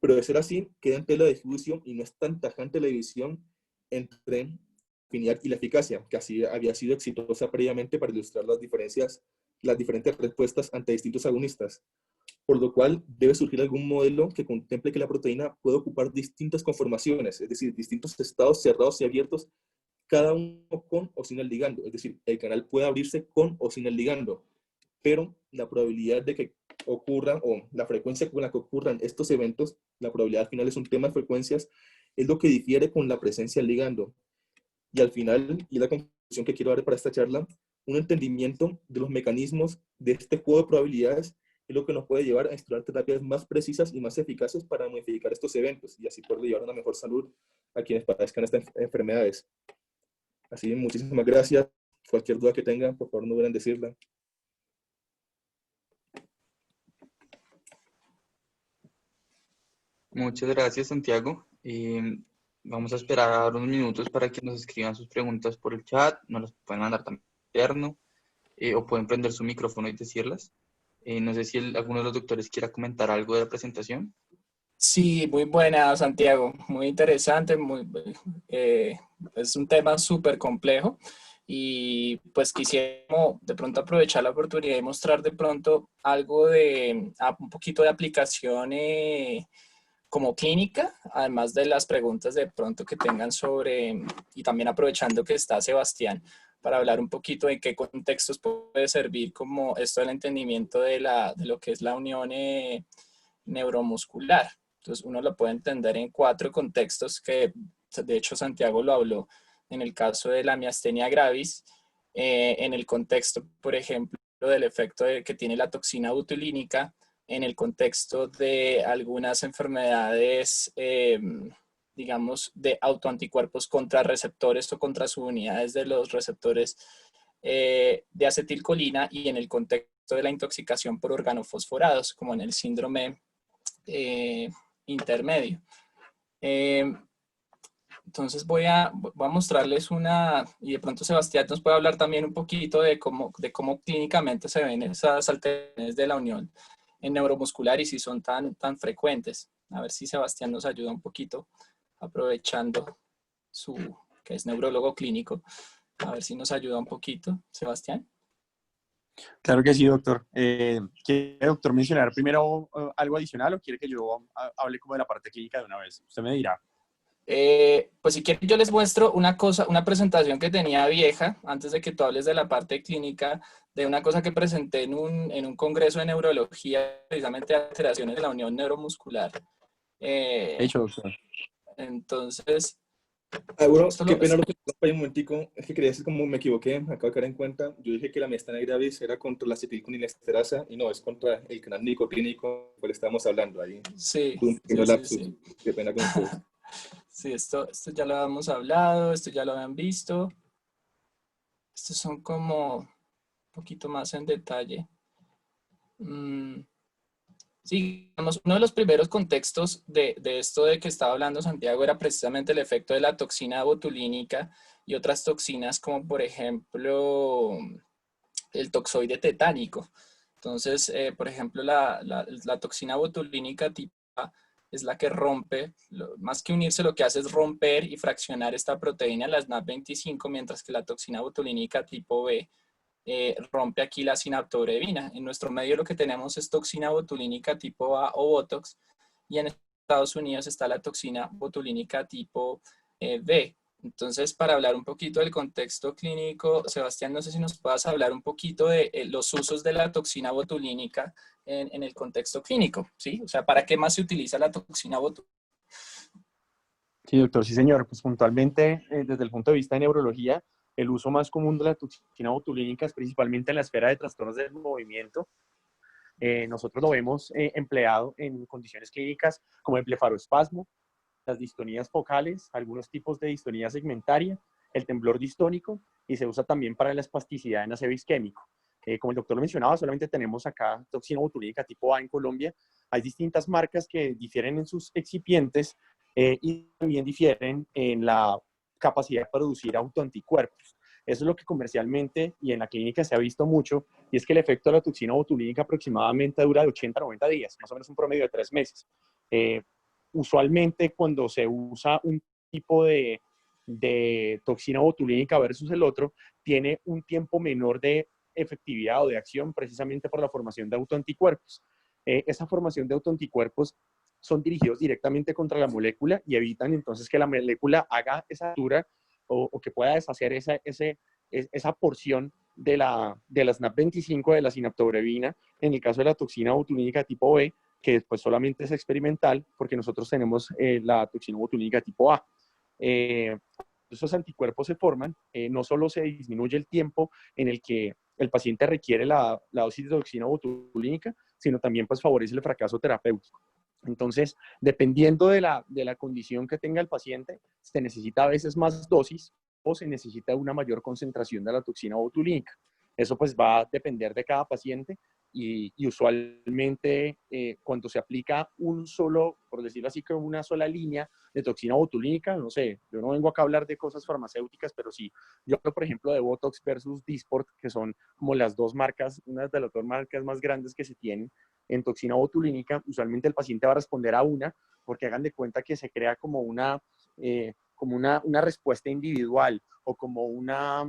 Pero de ser así, queda en tela de juicio y no es tan tajante la división entre la afinidad y la eficacia, que así había sido exitosa previamente para ilustrar las diferentes respuestas ante distintos agonistas, por lo cual debe surgir algún modelo que contemple que la proteína puede ocupar distintas conformaciones, es decir, distintos estados cerrados y abiertos, cada uno con o sin el ligando, es decir, el canal puede abrirse con o sin el ligando, pero la probabilidad de que ocurran, o la frecuencia con la que ocurran estos eventos, la probabilidad al final es un tema de frecuencias, es lo que difiere con la presencia del ligando. Y al final, y la conclusión que quiero dar para esta charla, un entendimiento de los mecanismos de este juego de probabilidades es lo que nos puede llevar a estudiar terapias más precisas y más eficaces para modificar estos eventos y así poder llevar una mejor salud a quienes padezcan estas enfermedades. Así, muchísimas gracias. Cualquier duda que tengan, por favor, no duden en decirla. Muchas gracias, Santiago. Vamos a esperar unos minutos para que nos escriban sus preguntas por el chat. Nos las pueden mandar también interno o pueden prender su micrófono y decirlas. No sé si alguno de los doctores quiera comentar algo de la presentación. Sí, muy buena, Santiago, muy interesante, es un tema súper complejo y pues quisiera de pronto aprovechar la oportunidad de mostrar de pronto algo un poquito de aplicación como clínica, además de las preguntas de pronto que tengan y también aprovechando que está Sebastián, para hablar un poquito de qué contextos puede servir como esto del entendimiento de lo que es la unión neuromuscular. Entonces uno lo puede entender en 4 contextos que de hecho Santiago lo habló en el caso de la miastenia gravis, en el contexto, por ejemplo, del efecto que tiene la toxina botulínica, en el contexto de algunas enfermedades, digamos, de autoanticuerpos contra receptores o contra subunidades de los receptores de acetilcolina y en el contexto de la intoxicación por organofosforados, como en el síndrome intermedio. Entonces voy a mostrarles una, y de pronto Sebastián nos puede hablar también un poquito de cómo clínicamente se ven esas alteraciones de la unión en neuromuscular y si son tan frecuentes. A ver si Sebastián nos ayuda un poquito, aprovechando que es neurólogo clínico. A ver si nos ayuda un poquito. Sebastián. Claro que sí, doctor. ¿Quiere, doctor, mencionar primero algo adicional o quiere que yo hable como de la parte clínica de una vez? Usted me dirá. Pues si quieren yo les muestro una presentación que tenía vieja, antes de que tú hables de la parte clínica, de una cosa que presenté en un congreso de neurología, precisamente de alteraciones de la unión neuromuscular. Hecho, doctor. Entonces, Bueno, esto qué lo, pena lo que un momentico, es que quería decir como me equivoqué, me acabo de caer en cuenta, yo dije que la miastenia gravis era contra la acetilcolinesterasa y no, es contra el canal nicotrínico del que estábamos hablando ahí. sí, Tuve un pequeño lapsus, sí. qué pena con ustedes. Sí, esto ya lo habíamos hablado, esto ya lo habían visto. Estos son como un poquito más en detalle. Sí, digamos, uno de los primeros contextos de esto de que estaba hablando Santiago era precisamente el efecto de la toxina botulínica y otras toxinas como por ejemplo el toxoide tetánico. Entonces, por ejemplo, la toxina botulínica tipo A es la que rompe, más que unirse, lo que hace es romper y fraccionar esta proteína, la SNAP25, mientras que la toxina botulínica tipo B rompe aquí la sinaptobrevina. En nuestro medio lo que tenemos es toxina botulínica tipo A o Botox, y en Estados Unidos está la toxina botulínica tipo B. Entonces, para hablar un poquito del contexto clínico, Sebastián, no sé si nos puedas hablar un poquito de los usos de la toxina botulínica en el contexto clínico, ¿sí? O sea, ¿para qué más se utiliza la toxina botulínica? Sí, doctor, sí, señor. Pues puntualmente, desde el punto de vista de neurología, el uso más común de la toxina botulínica es principalmente en la esfera de trastornos del movimiento. Nosotros lo vemos empleado en condiciones clínicas como el blefaroespasmo, las distonías focales, algunos tipos de distonía segmentaria, el temblor distónico, y se usa también para la espasticidad en acebo isquémico. Como el doctor lo mencionaba, solamente tenemos acá toxina botulínica tipo A en Colombia. Hay distintas marcas que difieren en sus excipientes y también difieren en la capacidad de producir autoanticuerpos. Eso es lo que comercialmente y en la clínica se ha visto mucho, y es que el efecto de la toxina botulínica aproximadamente dura de 80 a 90 días, más o menos un promedio de 3 meses. Usualmente cuando se usa un tipo de toxina botulínica versus el otro, tiene un tiempo menor de efectividad o de acción precisamente por la formación de autoanticuerpos. Esa formación de autoanticuerpos son dirigidos directamente contra la molécula y evitan entonces que la molécula haga esa altura o que pueda deshacer esa porción de la SNAP25 de la sinaptobrevina, en el caso de la toxina botulínica tipo B, que pues solamente es experimental porque nosotros tenemos la toxina botulínica tipo A. Esos anticuerpos se forman, no solo se disminuye el tiempo en el que el paciente requiere la dosis de toxina botulínica, sino también pues favorece el fracaso terapéutico. Entonces, dependiendo de la condición que tenga el paciente, se necesita a veces más dosis o se necesita una mayor concentración de la toxina botulínica. Eso pues va a depender de cada paciente y usualmente cuando se aplica un solo, por decirlo así, como una sola línea de toxina botulínica, no sé, yo no vengo acá a hablar de cosas farmacéuticas, pero sí, yo hablo por ejemplo de Botox versus Dysport, que son como las dos marcas, una de las dos marcas más grandes que se tienen en toxina botulínica. Usualmente el paciente va a responder a una, porque hagan de cuenta que se crea como una respuesta individual o como una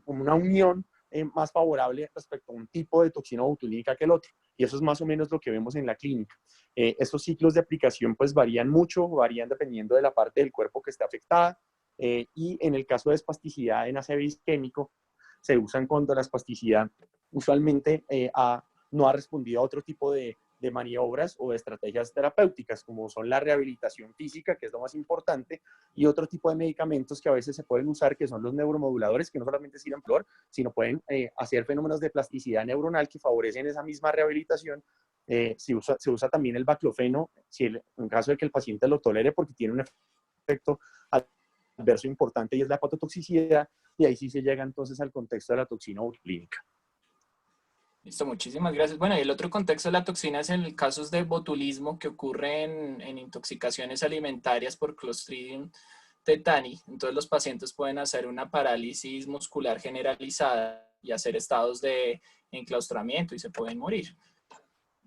unión más favorable respecto a un tipo de toxina botulínica que el otro. Y eso es más o menos lo que vemos en la clínica. Estos ciclos de aplicación pues varían mucho, varían dependiendo de la parte del cuerpo que esté afectada. Y en el caso de espasticidad en acebo isquémico, se usan cuando la espasticidad usualmente no ha respondido a otro tipo de maniobras o de estrategias terapéuticas, como son la rehabilitación física, que es lo más importante, y otro tipo de medicamentos que a veces se pueden usar, que son los neuromoduladores, que no solamente sirven flor, sino pueden hacer fenómenos de plasticidad neuronal que favorecen esa misma rehabilitación. Se usa también el baclofeno, en caso de que el paciente lo tolere, porque tiene un efecto adverso importante y es la hepatotoxicidad, y ahí sí se llega entonces al contexto de la toxina botulínica. Listo, muchísimas gracias. Bueno, y el otro contexto de la toxina es en el casos de botulismo que ocurren en intoxicaciones alimentarias por Clostridium tetani. Entonces los pacientes pueden hacer una parálisis muscular generalizada y hacer estados de enclaustramiento y se pueden morir.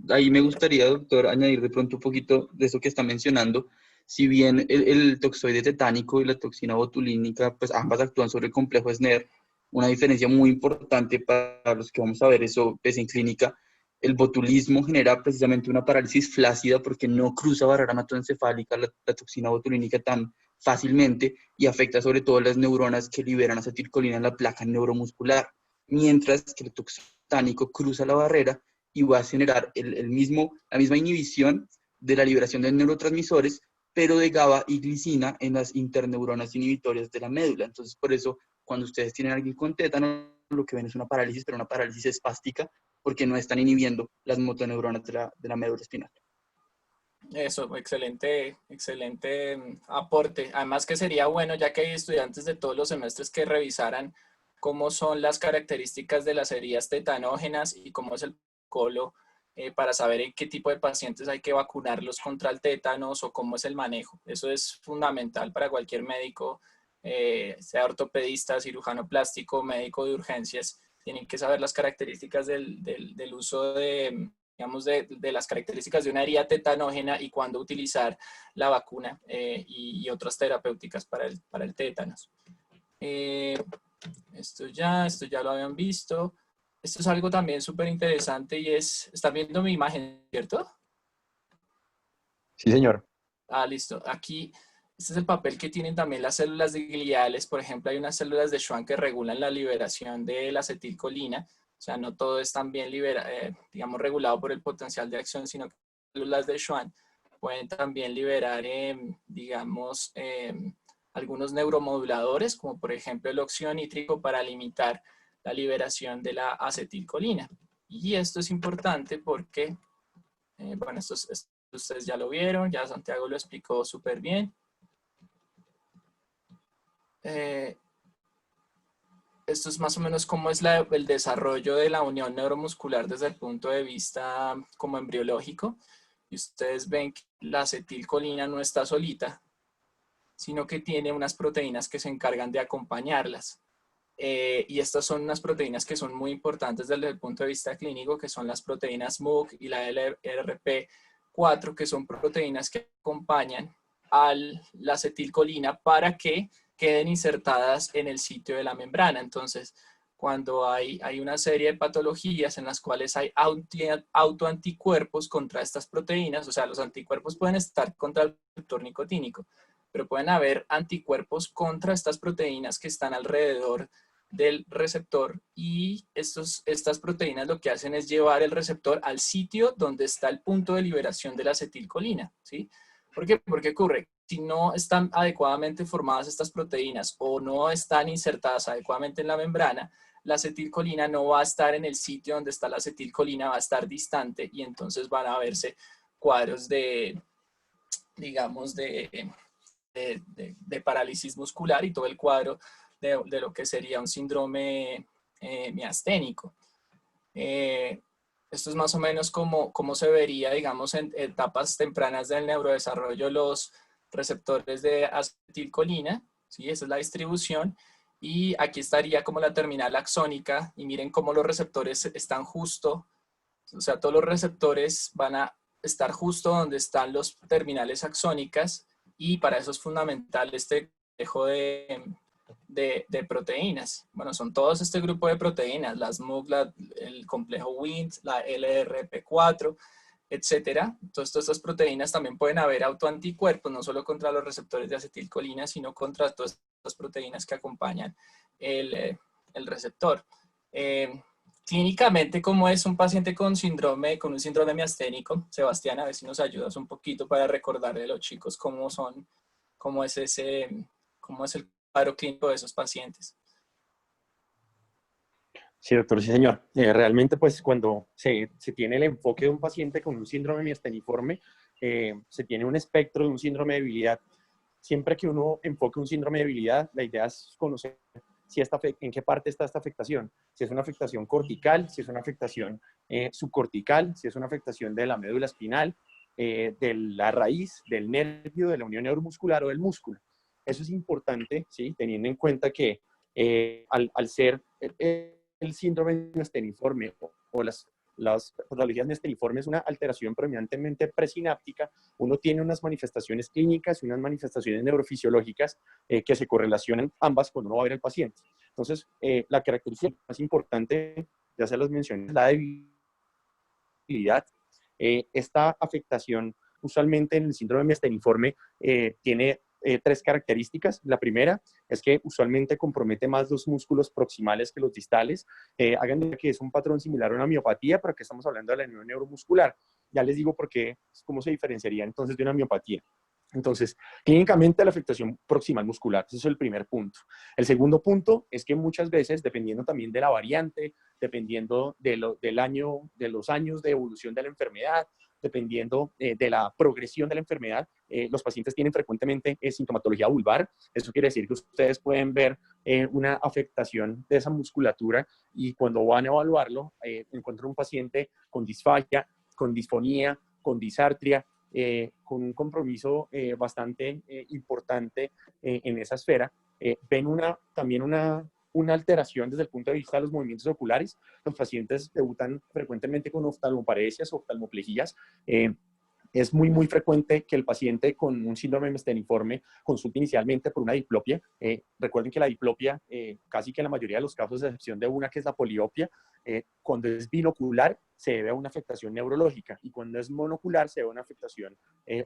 Ahí me gustaría, doctor, añadir de pronto un poquito de eso que está mencionando. Si bien el toxoide tetánico y la toxina botulínica, pues ambas actúan sobre el complejo SNER, una diferencia muy importante para los que vamos a ver eso pues, en clínica, el botulismo genera precisamente una parálisis flácida porque no cruza barrera hematoencefálica la toxina botulínica tan fácilmente y afecta sobre todo las neuronas que liberan acetilcolina en la placa neuromuscular, mientras que el toxoide tetánico cruza la barrera y va a generar la misma inhibición de la liberación de neurotransmisores, pero de GABA y glicina en las interneuronas inhibitorias de la médula. Entonces, por eso, cuando ustedes tienen a alguien con tétano, lo que ven es una parálisis, pero una parálisis espástica, porque no están inhibiendo las motoneuronas de la médula espinal. Eso, excelente, excelente aporte. Además que sería bueno, ya que hay estudiantes de todos los semestres que revisaran cómo son las características de las heridas tetanógenas y cómo es el protocolo para saber en qué tipo de pacientes hay que vacunarlos contra el tétanos o cómo es el manejo. Eso es fundamental para cualquier médico, sea ortopedista, cirujano plástico, médico de urgencias. Tienen que saber las características del uso digamos, de las características de una herida tetanógena y cuándo utilizar la vacuna y otras terapéuticas para el tétanos. Esto ya lo habían visto. Esto es algo también súper interesante y están viendo mi imagen, ¿cierto? Sí, señor. Ah, listo. Aquí, este es el papel que tienen también las células gliales. Por ejemplo, hay unas células de Schwann que regulan la liberación de la acetilcolina. O sea, no todo es también digamos, regulado por el potencial de acción, sino que las células de Schwann pueden también liberar, digamos, algunos neuromoduladores, como por ejemplo el óxido nítrico para limitar la liberación de la acetilcolina. Y esto es importante porque, bueno, ustedes ya lo vieron, ya Santiago lo explicó súper bien. Esto es más o menos cómo es el desarrollo de la unión neuromuscular desde el punto de vista como embriológico. Y ustedes ven que la acetilcolina no está solita, sino que tiene unas proteínas que se encargan de acompañarlas. Y estas son unas proteínas que son muy importantes desde el punto de vista clínico, que son las proteínas MUC y la LRP4, que son proteínas que acompañan a la acetilcolina para que queden insertadas en el sitio de la membrana. Entonces, cuando hay una serie de patologías en las cuales hay autoanticuerpos contra estas proteínas, o sea, los anticuerpos pueden estar contra el receptor nicotínico, pero pueden haber anticuerpos contra estas proteínas que están alrededor del receptor y estas proteínas lo que hacen es llevar el receptor al sitio donde está el punto de liberación de la acetilcolina, ¿sí? ¿Por qué? Porque ocurre, si no están adecuadamente formadas estas proteínas o no están insertadas adecuadamente en la membrana, la acetilcolina no va a estar en el sitio donde está la acetilcolina, va a estar distante y entonces van a verse cuadros digamos, de parálisis muscular y todo el cuadro de lo que sería un síndrome miasténico. Esto es más o menos como se vería, digamos, en etapas tempranas del neurodesarrollo los receptores de acetilcolina, ¿sí? Esa es la distribución. Y aquí estaría como la terminal axónica y miren cómo los receptores están justo, o sea, todos los receptores van a estar justo donde están los terminales axónicas y para eso es fundamental este complejo de proteínas. Bueno, son todos este grupo de proteínas, las MUC, el complejo Wnt, la LRP4, etcétera. Entonces, todas estas proteínas también pueden haber autoanticuerpos, no solo contra los receptores de acetilcolina, sino contra todas estas proteínas que acompañan el receptor. Clínicamente, ¿cómo es un paciente con un síndrome miasténico? Sebastián, a ver si nos ayudas un poquito para recordarle a los chicos cómo es el cuadro clínico de esos pacientes. Sí, doctor, sí, señor. Realmente, pues, cuando se tiene el enfoque de un paciente con un síndrome miasteniforme, se tiene un espectro de un síndrome de debilidad. Siempre que uno enfoque un síndrome de debilidad, la idea es conocer en qué parte está esta afectación. Si es una afectación cortical, si es una afectación subcortical, si es una afectación de la médula espinal, de la raíz, del nervio, de la unión neuromuscular o del músculo. Eso es importante, ¿sí? Teniendo en cuenta que al ser el síndrome miasteniforme o las patologías miasteniformes, una alteración predominantemente presináptica, uno tiene unas manifestaciones clínicas y unas manifestaciones neurofisiológicas que se correlacionan ambas cuando uno va a ver al paciente. Entonces, la característica más importante, ya se los mencioné, es la debilidad. Esta afectación, usualmente en el síndrome miasteniforme, tiene tres características. La primera es que usualmente compromete más los músculos proximales que los distales. Hagan de que es un patrón similar a una miopatía, pero que estamos hablando de la unión neuromuscular. Ya les digo por qué, cómo se diferenciaría entonces de una miopatía. Entonces, clínicamente la afectación proximal muscular, ese es el primer punto. El segundo punto es que muchas veces, dependiendo también de la variante, dependiendo de los años de evolución de la enfermedad, dependiendo de la progresión de la enfermedad, los pacientes tienen frecuentemente sintomatología vulvar. Eso quiere decir que ustedes pueden ver una afectación de esa musculatura y cuando van a evaluarlo, encuentran un paciente con disfagia, con disfonía, con disartria, con un compromiso bastante importante en esa esfera. Ven también una alteración desde el punto de vista de los movimientos oculares. Los pacientes debutan frecuentemente con oftalmoparesias, oftalmoplejías. Es muy frecuente que el paciente con un síndrome miasteniforme consulte inicialmente por una diplopia. Recuerden que la diplopia, casi que en la mayoría de los casos, a excepción de una que es la poliopia, cuando es binocular se debe a una afectación neurológica y cuando es monocular se debe a una afectación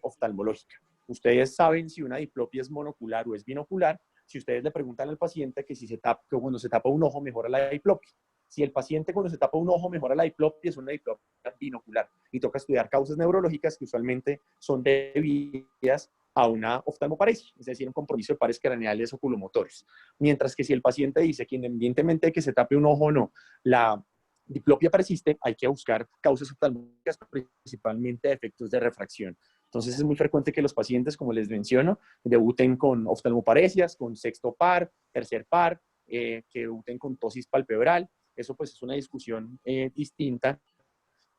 oftalmológica. Ustedes saben si una diplopia es monocular o es binocular si ustedes le preguntan al paciente que que cuando se tapa un ojo mejora la diplopia. Si el paciente cuando se tapa un ojo mejora la diplopia, es una diplopia binocular y toca estudiar causas neurológicas que usualmente son debidas a una oftalmoparesia, es decir, un compromiso de pares craneales oculomotores. Mientras que si el paciente dice que independientemente de que se tape un ojo o no, la diplopia persiste, hay que buscar causas oftalmológicas, principalmente efectos de refracción. Entonces es muy frecuente que los pacientes, como les menciono, debuten con oftalmoparesias, con sexto par, tercer par, que debuten con tosis palpebral. Eso pues es una discusión distinta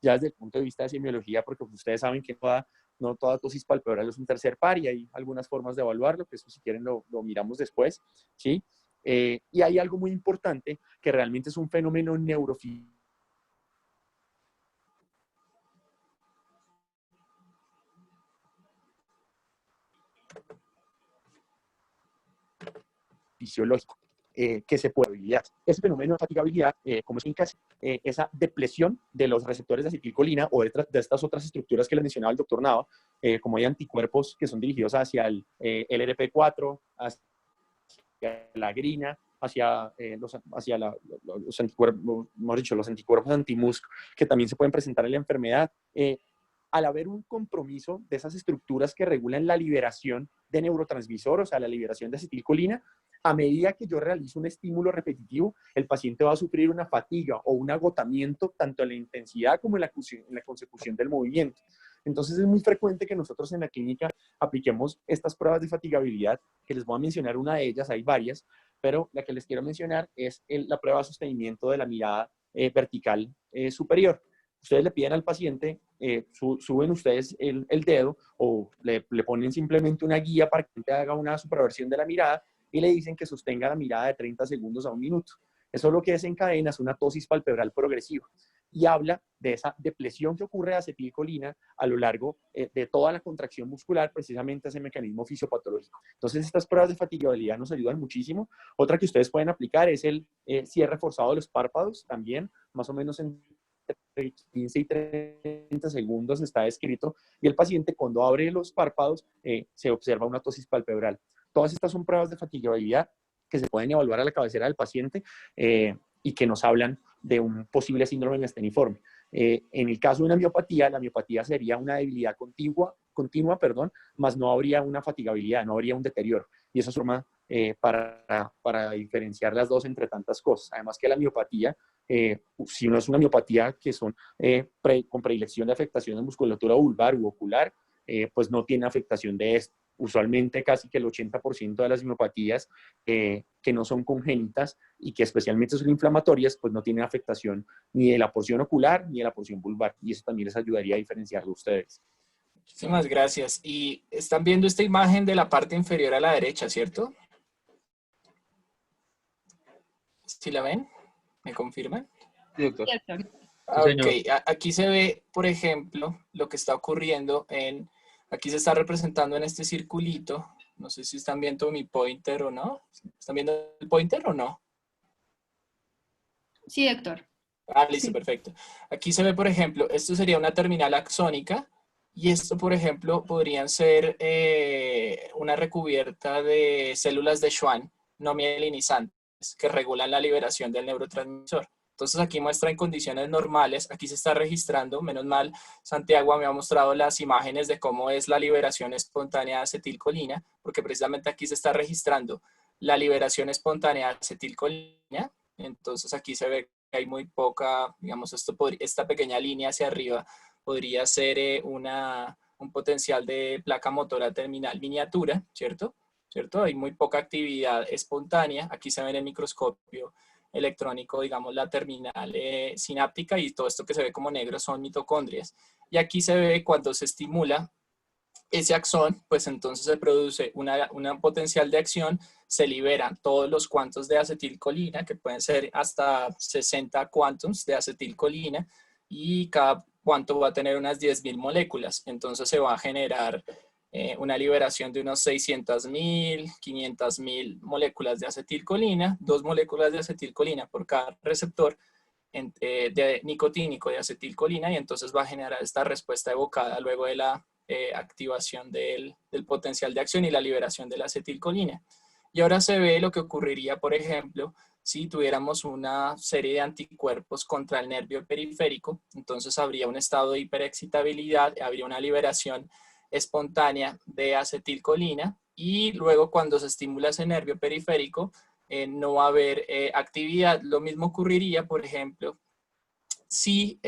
ya desde el punto de vista de semiología, porque ustedes saben que no toda tosis palpebral es un tercer par y hay algunas formas de evaluarlo, que eso si quieren lo miramos después, ¿sí? Y hay algo muy importante que realmente es un fenómeno neurofisiológico que se puede evitar. Ese fenómeno de fatigabilidad, como es esa depresión de los receptores de acetilcolina o de estas otras estructuras que les mencionaba el doctor Nava, como hay anticuerpos que son dirigidos hacia el LRP4, hacia la grina, hacia los anticuerpos, hemos dicho, los anticuerpos anti-MuSC, que también se pueden presentar en la enfermedad. Al haber un compromiso de esas estructuras que regulan la liberación de neurotransmisor, o sea, la liberación de acetilcolina, a medida que yo realizo un estímulo repetitivo, el paciente va a sufrir una fatiga o un agotamiento tanto en la intensidad como en la consecución del movimiento. Entonces es muy frecuente que nosotros en la clínica apliquemos estas pruebas de fatigabilidad, que les voy a mencionar una de ellas, hay varias, pero la que les quiero mencionar es la prueba de sostenimiento de la mirada vertical superior. Ustedes le piden al paciente, suben ustedes el dedo o le ponen simplemente una guía para que haga una supraversión de la mirada y le dicen que sostenga la mirada de 30 segundos a un minuto. Eso lo que desencadena es una tosis palpebral progresiva y habla de esa depresión que ocurre de acetilcolina a lo largo de toda la contracción muscular, precisamente ese mecanismo fisiopatológico. Entonces, estas pruebas de fatigabilidad nos ayudan muchísimo. Otra que ustedes pueden aplicar es el cierre forzado de los párpados, también más o menos entre 15 y 30 segundos está descrito, y el paciente cuando abre los párpados se observa una tosis palpebral. Todas estas son pruebas de fatigabilidad que se pueden evaluar a la cabecera del paciente y que nos hablan de un posible síndrome miasteniforme. En el caso de una miopatía, la miopatía sería una debilidad continua, más no habría una fatigabilidad, no habría un deterioro. Y eso es forma para diferenciar las dos entre tantas cosas. Además que la miopatía, si no es una miopatía que son con predilección de afectación de musculatura vulvar u ocular, pues no tiene afectación de esto. usualmente casi que el 80% de las miopatías que no son congénitas y que especialmente son inflamatorias, pues no tienen afectación ni de la porción ocular ni de la porción vulvar. Y eso también les ayudaría a diferenciarlo a ustedes. Muchísimas gracias. Y están viendo esta imagen de la parte inferior a la derecha, ¿cierto? ¿Sí la ven? ¿Me confirman? Sí, doctor. Sí, doctor. Ok, aquí se ve, por ejemplo, lo que está ocurriendo aquí se está representando en este circulito. No sé si están viendo mi pointer o no. ¿Están viendo el pointer o no? Sí, doctor. Ah, listo, Sí. perfecto. Aquí se ve, por ejemplo, esto sería una terminal axónica y esto, por ejemplo, podrían ser una recubierta de células de Schwann no mielinizantes que regulan la liberación del neurotransmisor. Entonces aquí muestra en condiciones normales, aquí se está registrando, menos mal, Santiago me ha mostrado las imágenes de cómo es la liberación espontánea de acetilcolina, porque precisamente aquí se está registrando la liberación espontánea de acetilcolina. Entonces aquí se ve que hay muy poca, digamos, esta pequeña línea hacia arriba podría ser un potencial de placa motora terminal miniatura, ¿cierto? ¿Cierto? Hay muy poca actividad espontánea. Aquí se ve en el microscopio electrónico, digamos, la terminal sináptica y todo esto que se ve como negro son mitocondrias. Y aquí se ve cuando se estimula ese axón, pues entonces se produce una potencial de acción, se liberan todos los cuantos de acetilcolina, que pueden ser hasta 60 quantums de acetilcolina, y cada cuanto va a tener unas 10.000 moléculas. Entonces se va a generar una liberación de unos 600.000, 500.000 moléculas de acetilcolina, 2 moléculas de acetilcolina por cada receptor de nicotínico de acetilcolina, y entonces va a generar esta respuesta evocada luego de la activación del potencial de acción y la liberación de la acetilcolina. Y ahora se ve lo que ocurriría, por ejemplo, si tuviéramos una serie de anticuerpos contra el nervio periférico, entonces habría un estado de hiperexcitabilidad, habría una liberación espontánea de acetilcolina, y luego cuando se estimula ese nervio periférico, no va a haber actividad. Lo mismo ocurriría, por ejemplo, si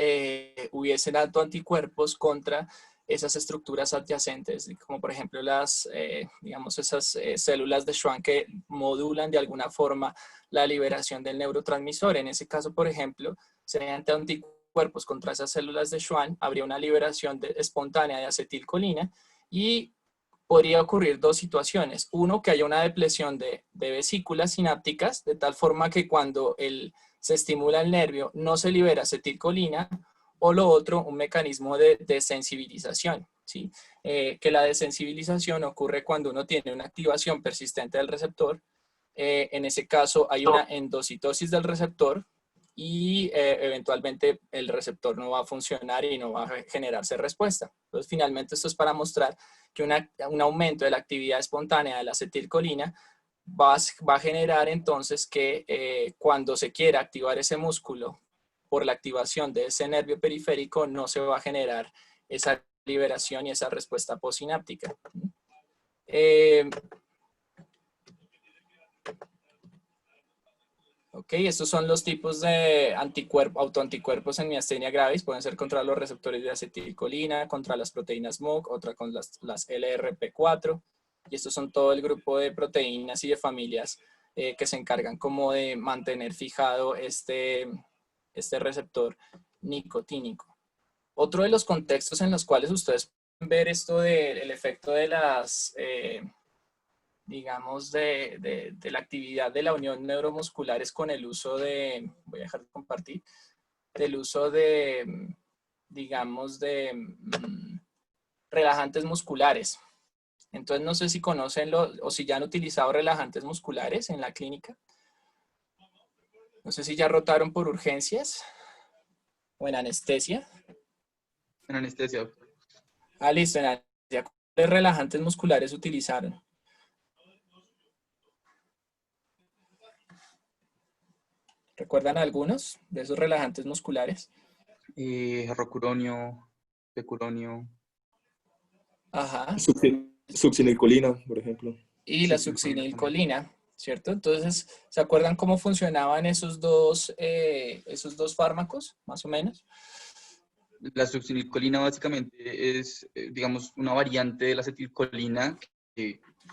hubiesen anticuerpos contra esas estructuras adyacentes, como por ejemplo digamos, esas células de Schwann que modulan de alguna forma la liberación del neurotransmisor. En ese caso, por ejemplo, mediante anticuerpos contra esas células de Schwann, habría una liberación espontánea de acetilcolina y podría ocurrir dos situaciones. Uno, que haya una depresión de vesículas sinápticas, de tal forma que cuando se estimula el nervio no se libera acetilcolina, o lo otro, un mecanismo de desensibilización, ¿sí? Que la desensibilización ocurre cuando uno tiene una activación persistente del receptor. En ese caso hay una endocitosis del receptor y eventualmente el receptor no va a funcionar y no va a generarse respuesta. Entonces, finalmente, esto es para mostrar que un aumento de la actividad espontánea de la acetilcolina va a generar entonces que cuando se quiera activar ese músculo por la activación de ese nervio periférico, no se va a generar esa liberación y esa respuesta postsináptica. Ok, estos son los tipos de autoanticuerpos en miastenia gravis. Pueden ser contra los receptores de acetilcolina, contra las proteínas MUC, otra con las LRP4. Y estos son todo el grupo de proteínas y de familias que se encargan como de mantener fijado este receptor nicotínico. Otro de los contextos en los cuales ustedes pueden ver esto del efecto de las... digamos, de la actividad de la unión neuromuscular es con el uso voy a dejar de compartir, del uso de, digamos, de relajantes musculares. Entonces, no sé si conocen o si ya han utilizado relajantes musculares en la clínica. No sé si ya rotaron por urgencias o en anestesia. En anestesia, doctor. Ah, listo, en anestesia. ¿Cuáles relajantes musculares utilizaron? ¿Recuerdan algunos de esos relajantes musculares? Rocuronio, decuronio. Ajá. Succinilcolina, por ejemplo. Y la succinilcolina, ¿cierto? Entonces, ¿se acuerdan cómo funcionaban esos dos fármacos, más o menos? La succinilcolina básicamente es, digamos, una variante de la acetilcolina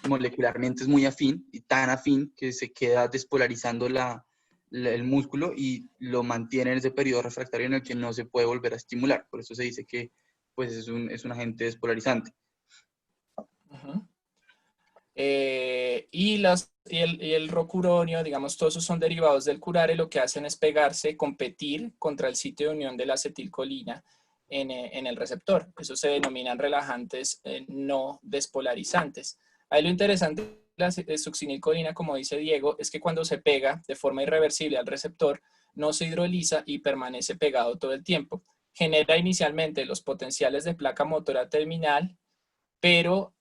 molecularmente es muy afín, y tan afín que se queda despolarizando el músculo y lo mantiene en ese periodo refractario en el que no se puede volver a estimular. Por eso se dice que pues, es un agente despolarizante. Ujú. Y el rocuronio, digamos, todos esos son derivados del curare, lo que hacen es pegarse, competir contra el sitio de unión de la acetilcolina en el receptor. Eso se denominan relajantes no despolarizantes. Ahí lo interesante de la succinilcolina, como dice Diego, es que cuando se pega de forma irreversible al receptor, no se hidroliza y permanece pegado todo el tiempo. Genera inicialmente los potenciales de placa motora terminal, pero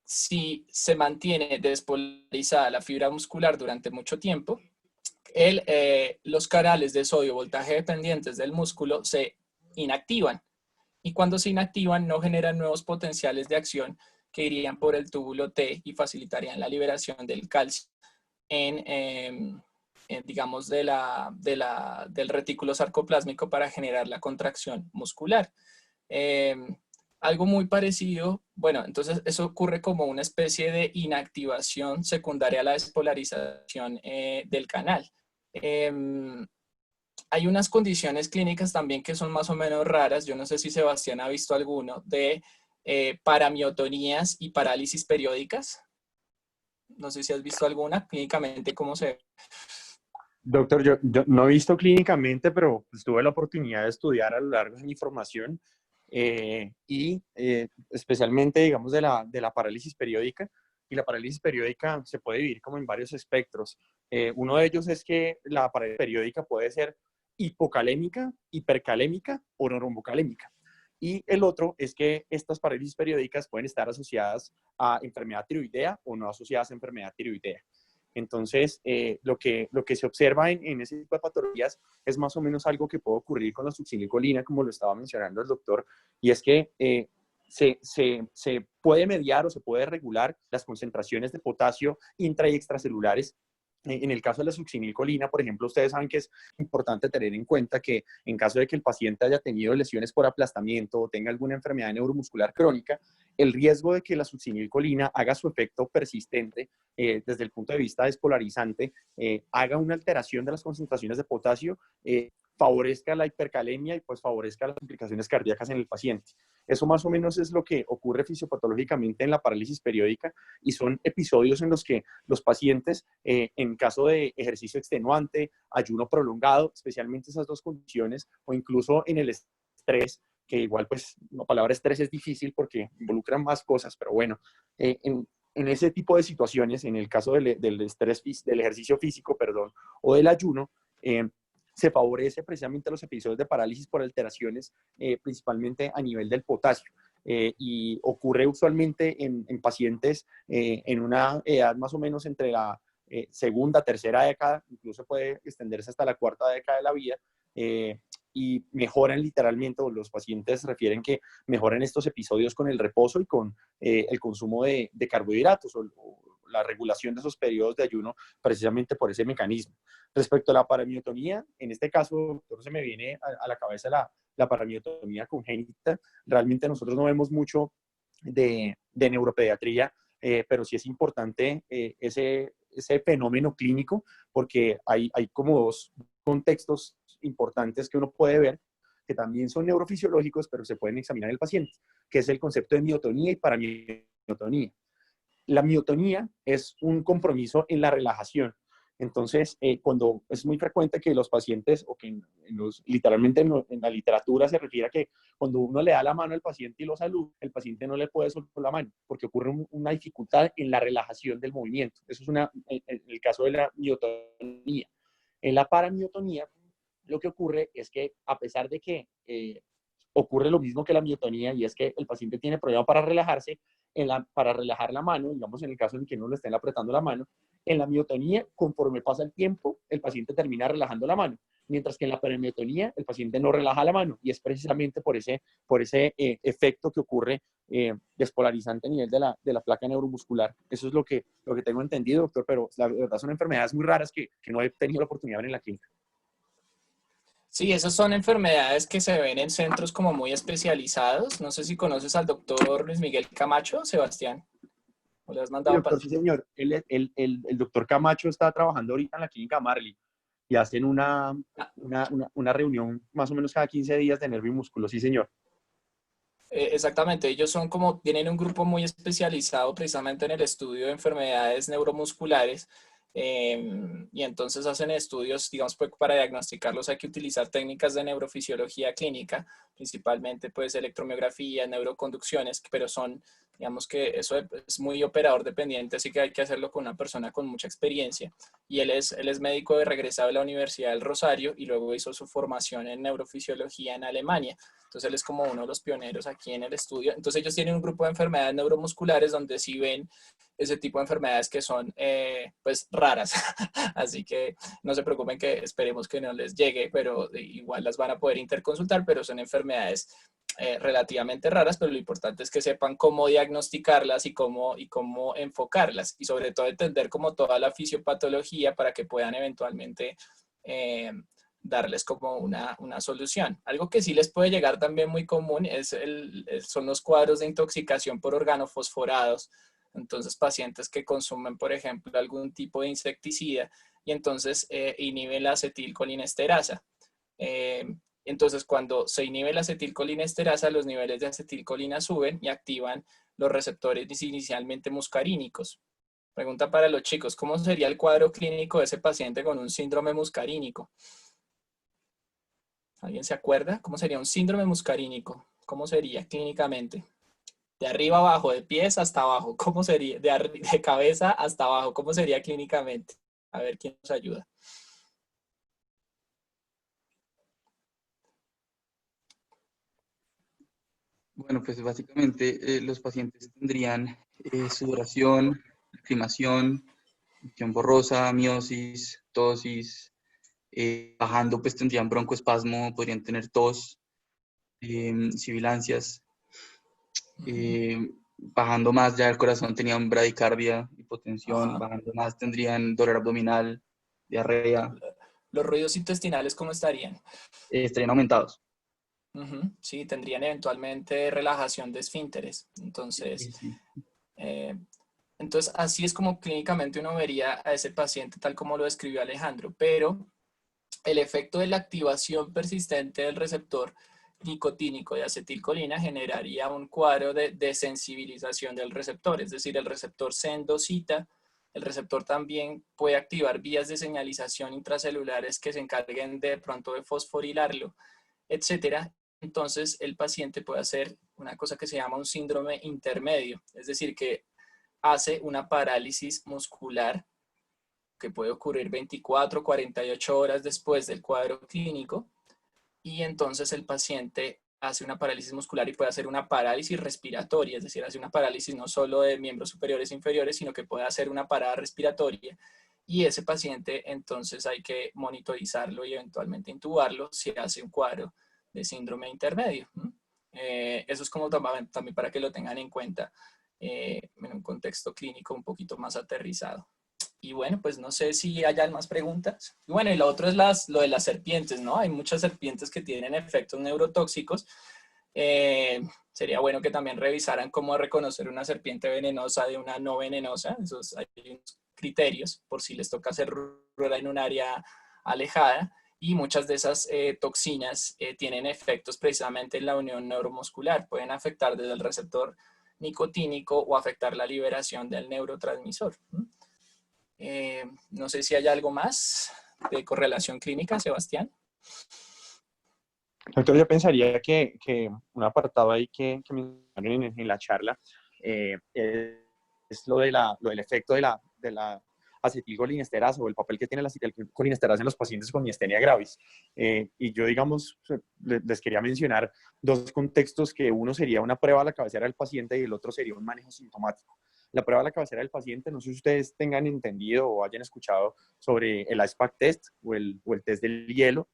si se mantiene despolarizada la fibra muscular durante mucho tiempo, los canales de sodio voltaje dependientes del músculo se inactivan. Y cuando se inactivan, no generan nuevos potenciales de acción que irían por el túbulo T y facilitarían la liberación del calcio digamos, del retículo sarcoplásmico para generar la contracción muscular. Algo muy parecido, bueno, entonces eso ocurre como una especie de inactivación secundaria a la despolarización del canal. Hay unas condiciones clínicas también que son más o menos raras, yo no sé si Sebastián ha visto alguno, de paramiotonías y parálisis periódicas. No sé si has visto alguna, clínicamente, ¿cómo se ve? Doctor, yo no he visto clínicamente, pero pues, tuve la oportunidad de estudiar a lo largo de mi formación especialmente, digamos, de la parálisis periódica. Y la parálisis periódica se puede dividir como en varios espectros. Uno de ellos es que la parálisis periódica puede ser hipocalémica, hipercalémica o normocalémica. Y el otro es que estas parálisis periódicas pueden estar asociadas a enfermedad tiroidea o no asociadas a enfermedad tiroidea. Entonces, lo que se observa en ese tipo de patologías es más o menos algo que puede ocurrir con la succinilcolina, como lo estaba mencionando el doctor, y es que se puede mediar o se puede regular las concentraciones de potasio intra y extracelulares. En el caso de la succinilcolina, por ejemplo, ustedes saben que es importante tener en cuenta que en caso de que el paciente haya tenido lesiones por aplastamiento o tenga alguna enfermedad neuromuscular crónica, el riesgo de que la succinilcolina haga su efecto persistente desde el punto de vista despolarizante, haga una alteración de las concentraciones de potasio, favorezca la hipercalemia y pues favorezca las complicaciones cardíacas en el paciente. Eso más o menos es lo que ocurre fisiopatológicamente en la parálisis periódica y son episodios en los que los pacientes, en caso de ejercicio extenuante, ayuno prolongado, especialmente esas dos condiciones, o incluso en el estrés, que igual pues la palabra estrés es difícil porque involucran más cosas, pero bueno, en ese tipo de situaciones, en el caso del estrés, del ejercicio físico, perdón, o del ayuno, se favorece precisamente los episodios de parálisis por alteraciones, principalmente a nivel del potasio. Y ocurre usualmente en pacientes en una edad más o menos entre la segunda, tercera década, incluso puede extenderse hasta la cuarta década de la vida, y mejoran literalmente, o los pacientes refieren que mejoran estos episodios con el reposo y con el consumo de carbohidratos o la regulación de esos periodos de ayuno precisamente por ese mecanismo. Respecto a la paramiotomía, en este caso, doctor, se me viene a la cabeza la paramiotomía congénita. Realmente nosotros no vemos mucho de neuropediatría, pero sí es importante ese fenómeno clínico, porque hay como dos contextos importantes que uno puede ver, que también son neurofisiológicos, pero se pueden examinar en el paciente, que es el concepto de miotonía y paramiotonía. La miotonía es un compromiso en la relajación. Entonces, cuando es muy frecuente que los pacientes, o que literalmente en la literatura se refiere a que cuando uno le da la mano al paciente y lo saluda, el paciente no le puede soltar la mano, porque ocurre una dificultad en la relajación del movimiento. Eso es en el caso de la miotonía. En la paramiotonía, lo que ocurre es que a pesar de que ocurre lo mismo que la miotonía, y es que el paciente tiene problema para relajarse, para relajar la mano, digamos en el caso en que no le estén apretando la mano, en la miotonía, conforme pasa el tiempo, el paciente termina relajando la mano, mientras que en la paramiotonía el paciente no relaja la mano, y es precisamente por ese efecto que ocurre despolarizante a nivel de la placa neuromuscular. Eso es lo que tengo entendido, doctor, pero la verdad son enfermedades muy raras que no he tenido la oportunidad de ver en la clínica. Sí, esas son enfermedades que se ven en centros como muy especializados. No sé si conoces al doctor Luis Miguel Camacho, Sebastián. ¿O le has Sí, mandado? doctor, sí, señor. El doctor Camacho está trabajando ahorita en la clínica Marley y hacen una reunión más o menos cada 15 días de nervio y músculo, sí, señor. Exactamente, ellos son como, tienen un grupo muy especializado precisamente en el estudio de enfermedades neuromusculares y entonces hacen estudios, digamos, pues, para diagnosticarlos hay que utilizar técnicas de neurofisiología clínica, principalmente pues electromiografía, neuroconducciones, pero son, digamos que eso es muy operador dependiente, así que hay que hacerlo con una persona con mucha experiencia. Y él es médico de regresado de la Universidad del Rosario y luego hizo su formación en neurofisiología en Alemania. Entonces él es como uno de los pioneros aquí en el estudio. Entonces ellos tienen un grupo de enfermedades neuromusculares donde sí ven ese tipo de enfermedades que son pues raras. Así que no se preocupen que esperemos que no les llegue, pero igual las van a poder interconsultar, pero son enfermedades relativamente raras, pero lo importante es que sepan cómo diagnosticarlas y cómo enfocarlas y sobre todo entender como toda la fisiopatología para que puedan eventualmente darles como una solución. Algo que sí les puede llegar también muy común son los cuadros de intoxicación por organofosforados. Entonces, pacientes que consumen, por ejemplo, algún tipo de insecticida y entonces inhiben la acetilcolinesterasa. Entonces, cuando se inhibe la acetilcolinesterasa, los niveles de acetilcolina suben y activan los receptores inicialmente muscarínicos. Pregunta para los chicos, ¿cómo sería el cuadro clínico de ese paciente con un síndrome muscarínico? ¿Alguien se acuerda? ¿Cómo sería un síndrome muscarínico? ¿Cómo sería clínicamente? De arriba abajo, de pies hasta abajo, ¿cómo sería? De cabeza hasta abajo, ¿cómo sería clínicamente? A ver quién nos ayuda. Bueno, pues básicamente los pacientes tendrían sudoración, lacrimación, visión borrosa, miosis, tosis. Bajando pues tendrían broncoespasmo, podrían tener tos, sibilancias. Bajando más ya el corazón tenían bradicardia, hipotensión. Ajá. Bajando más tendrían dolor abdominal, diarrea. Los ruidos intestinales, ¿cómo estarían? Estarían aumentados. Sí, tendrían eventualmente relajación de esfínteres. Sí, Entonces, sí. eh, así es como clínicamente uno vería a ese paciente tal como lo describió Alejandro, pero el efecto de la activación persistente del receptor nicotínico de acetilcolina generaría un cuadro de desensibilización del receptor, es decir, el receptor se endocita, el receptor también puede activar vías de señalización intracelulares que se encarguen de pronto de fosforilarlo, etcétera. Entonces el paciente puede hacer una cosa que se llama un síndrome intermedio, es decir, que hace una parálisis muscular que puede ocurrir 24, 48 horas después del cuadro clínico y entonces el paciente hace una parálisis muscular y puede hacer una parálisis respiratoria, es decir, hace una parálisis no solo de miembros superiores e inferiores, sino que puede hacer una parada respiratoria y ese paciente entonces hay que monitorizarlo y eventualmente intubarlo si hace un cuadro de síndrome intermedio. Eso es como también para que lo tengan en cuenta en un contexto clínico un poquito más aterrizado. Y bueno, pues no sé si hay más preguntas. Y bueno, y lo otro es lo de las serpientes, ¿no? Hay muchas serpientes que tienen efectos neurotóxicos. Sería bueno que también revisaran cómo reconocer una serpiente venenosa de una no venenosa. Hay unos criterios por si les toca hacer rueda en un área alejada. Y muchas de esas toxinas tienen efectos precisamente en la unión neuromuscular. Pueden afectar desde el receptor nicotínico o afectar la liberación del neurotransmisor. No sé si hay algo más de correlación clínica, Sebastián. Doctor, yo pensaría que un apartado ahí que mencionaron en la charla es lo del efecto de la acetilcolinesterasa o el papel que tiene la acetilcolinesterasa en los pacientes con miastenia gravis. Y yo, digamos, les quería mencionar dos contextos que uno sería una prueba a la cabecera del paciente y el otro sería un manejo sintomático. La prueba a la cabecera del paciente, no sé si ustedes tengan entendido o hayan escuchado sobre el ICE-PAC test o el test del hielo.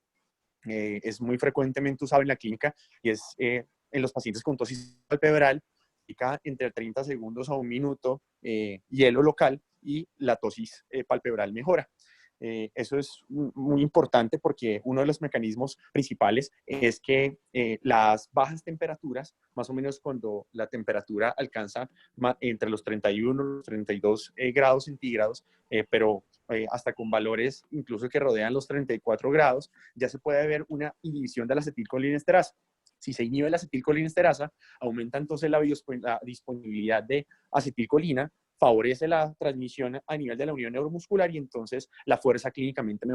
Es muy frecuentemente usado en la clínica y es en los pacientes con tosis palpebral, entre 30 segundos a un minuto, hielo local y la tosis palpebral mejora. Eso es muy importante porque uno de los mecanismos principales es que las bajas temperaturas, más o menos cuando la temperatura alcanza entre los 31 y los 32 grados centígrados, pero hasta con valores incluso que rodean los 34 grados, ya se puede ver una inhibición de la acetilcolinesterasa. Si se inhibe la acetilcolinesterasa, aumenta entonces la disponibilidad de acetilcolina, favorece la transmisión a nivel de la unión neuromuscular y entonces la fuerza clínicamente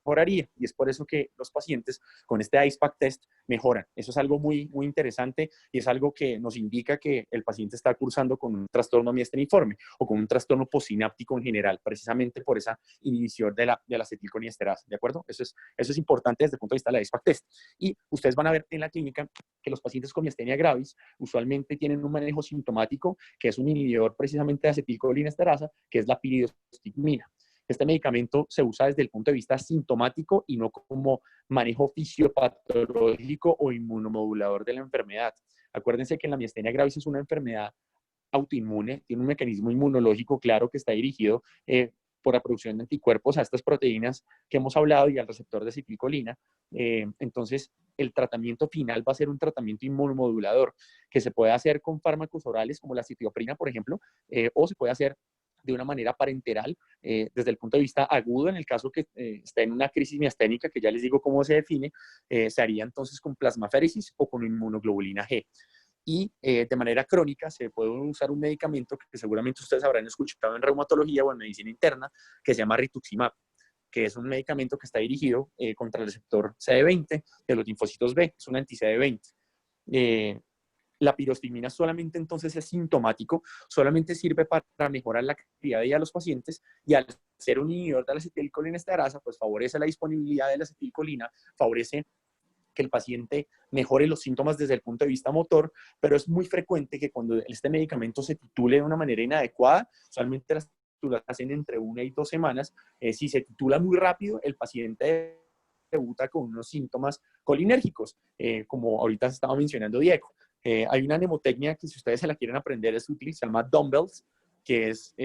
mejoraría. Y es por eso que los pacientes con este ICE-PAC test mejoran. Eso es algo muy, muy interesante y es algo que nos indica que el paciente está cursando con un trastorno miasteniforme o con un trastorno postsináptico en general, precisamente por esa inhibición de la acetilcolinesterasa, ¿de acuerdo? Eso es importante desde el punto de vista de la ICE-PAC test. Y ustedes van a ver en la clínica que los pacientes con miastenia gravis usualmente tienen un manejo sintomático que es un inhibidor precisamente de acetilcolinesterasa, que es la piridostigmina. Este medicamento se usa desde el punto de vista sintomático y no como manejo fisiopatológico o inmunomodulador de la enfermedad. Acuérdense que la miastenia gravis es una enfermedad autoinmune, tiene un mecanismo inmunológico claro que está dirigido por la producción de anticuerpos a estas proteínas que hemos hablado y al receptor de acetilcolina. Entonces, el tratamiento final va a ser un tratamiento inmunomodulador que se puede hacer con fármacos orales como la citioprina, por ejemplo, o se puede hacer de una manera parenteral, desde el punto de vista agudo, en el caso que está en una crisis miasténica, que ya les digo cómo se define, se haría entonces con plasmaféresis o con inmunoglobulina G. Y de manera crónica se puede usar un medicamento que seguramente ustedes habrán escuchado en reumatología o en medicina interna, que se llama rituximab, que es un medicamento que está dirigido contra el receptor CD20 de los linfocitos B, es un anti-CD20. La pirostigmina solamente entonces es sintomático, solamente sirve para mejorar la calidad de vida de los pacientes y al ser un inhibidor de la acetilcolinesterasa, pues favorece la disponibilidad de la acetilcolina, favorece que el paciente mejore los síntomas desde el punto de vista motor, pero es muy frecuente que cuando este medicamento se titule de una manera inadecuada, usualmente las titulas hacen entre 1 y 2 semanas, si se titula muy rápido, el paciente debuta con unos síntomas colinérgicos, como ahorita estaba mencionando Diego. Hay una mnemotecnia que si ustedes se la quieren aprender es útil, se llama Dumbbells, que es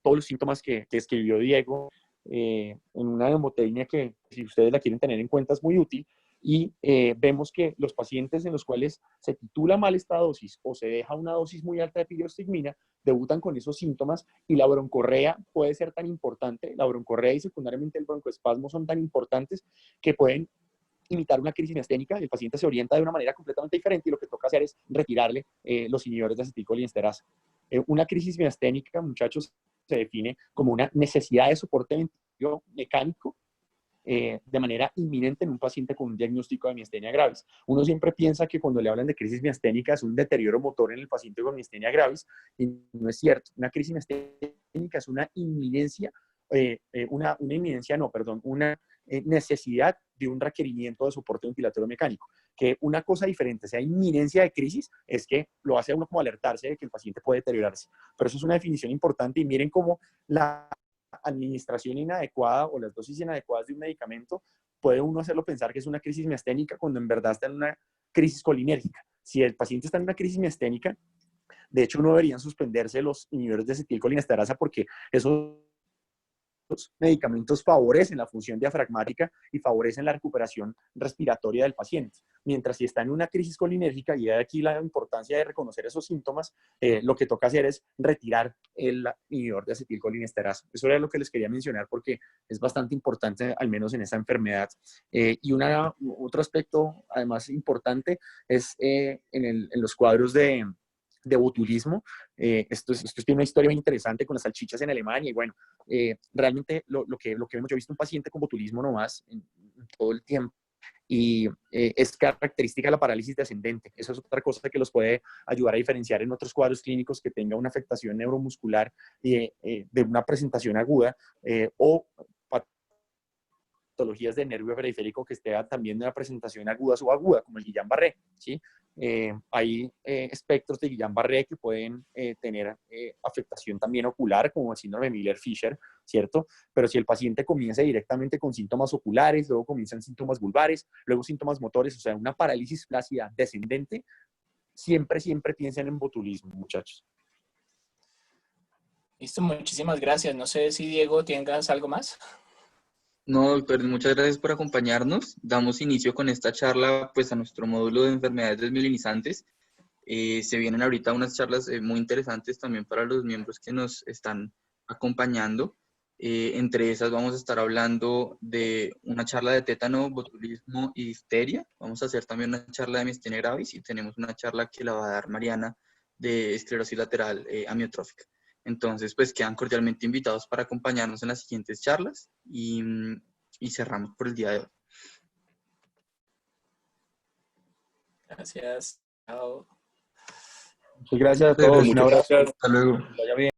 todos los síntomas que escribió Diego en una mnemotecnia que si ustedes la quieren tener en cuenta es muy útil. Y vemos que los pacientes en los cuales se titula mal esta dosis o se deja una dosis muy alta de pirostigmina, debutan con esos síntomas y la broncorrea puede ser tan importante, la broncorrea y secundariamente el broncoespasmo son tan importantes que pueden imitar una crisis miasténica, el paciente se orienta de una manera completamente diferente y lo que toca hacer es retirarle los inhibidores de acetilcolinesterasa. Una crisis miasténica, muchachos, se define como una necesidad de soporte mecánico de manera inminente en un paciente con un diagnóstico de miastenia gravis. Uno siempre piensa que cuando le hablan de crisis miasténica es un deterioro motor en el paciente con miastenia gravis y no es cierto. Una crisis miasténica es una inminencia, una necesidad de un requerimiento de soporte ventilatorio mecánico. Que una cosa diferente sea inminencia de crisis es que lo hace a uno como alertarse de que el paciente puede deteriorarse. Pero eso es una definición importante y miren cómo la administración inadecuada o las dosis inadecuadas de un medicamento puede uno hacerlo pensar que es una crisis miasténica cuando en verdad está en una crisis colinérgica. Si el paciente está en una crisis miasténica, de hecho no deberían suspenderse los inhibidores de acetilcolinesterasa porque esos medicamentos favorecen la función diafragmática y favorecen la recuperación respiratoria del paciente. Mientras si está en una crisis colinérgica, y de aquí la importancia de reconocer esos síntomas, lo que toca hacer es retirar el inhibidor de acetilcolinesterasa. Eso era lo que les quería mencionar porque es bastante importante, al menos en esa enfermedad. Y otro aspecto, además, importante es en los cuadros de botulismo. Esto tiene una historia muy interesante con las salchichas en Alemania y bueno, realmente lo que vemos, yo he visto un paciente con botulismo nomás en todo el tiempo y es característica la parálisis descendente. Eso es otra cosa que los puede ayudar a diferenciar en otros cuadros clínicos que tenga una afectación neuromuscular de una presentación aguda o patologías de nervio periférico que esté también de una presentación aguda o subaguda, como el Guillain-Barré, ¿sí? Hay espectros de Guillain-Barré que pueden tener afectación también ocular, como el síndrome de Miller-Fisher, ¿cierto? Pero si el paciente comienza directamente con síntomas oculares, luego comienzan síntomas vulvares, luego síntomas motores, o sea, una parálisis flácida descendente, siempre piensen en botulismo, muchachos. Listo, muchísimas gracias. No sé si Diego tengas algo más. No, doctor, muchas gracias por acompañarnos. Damos inicio con esta charla pues a nuestro módulo de enfermedades desmielinizantes. Se vienen ahorita unas charlas muy interesantes también para los miembros que nos están acompañando. Entre esas vamos a estar hablando de una charla de tétano, botulismo y difteria. Vamos a hacer también una charla de miastenia gravis y tenemos una charla que la va a dar Mariana de esclerosis lateral amiotrófica. Entonces, pues quedan cordialmente invitados para acompañarnos en las siguientes charlas y cerramos por el día de hoy. Gracias. Chao. Muchas gracias a todos. Un Muchas abrazo. gracias. Hasta luego. Vaya bien.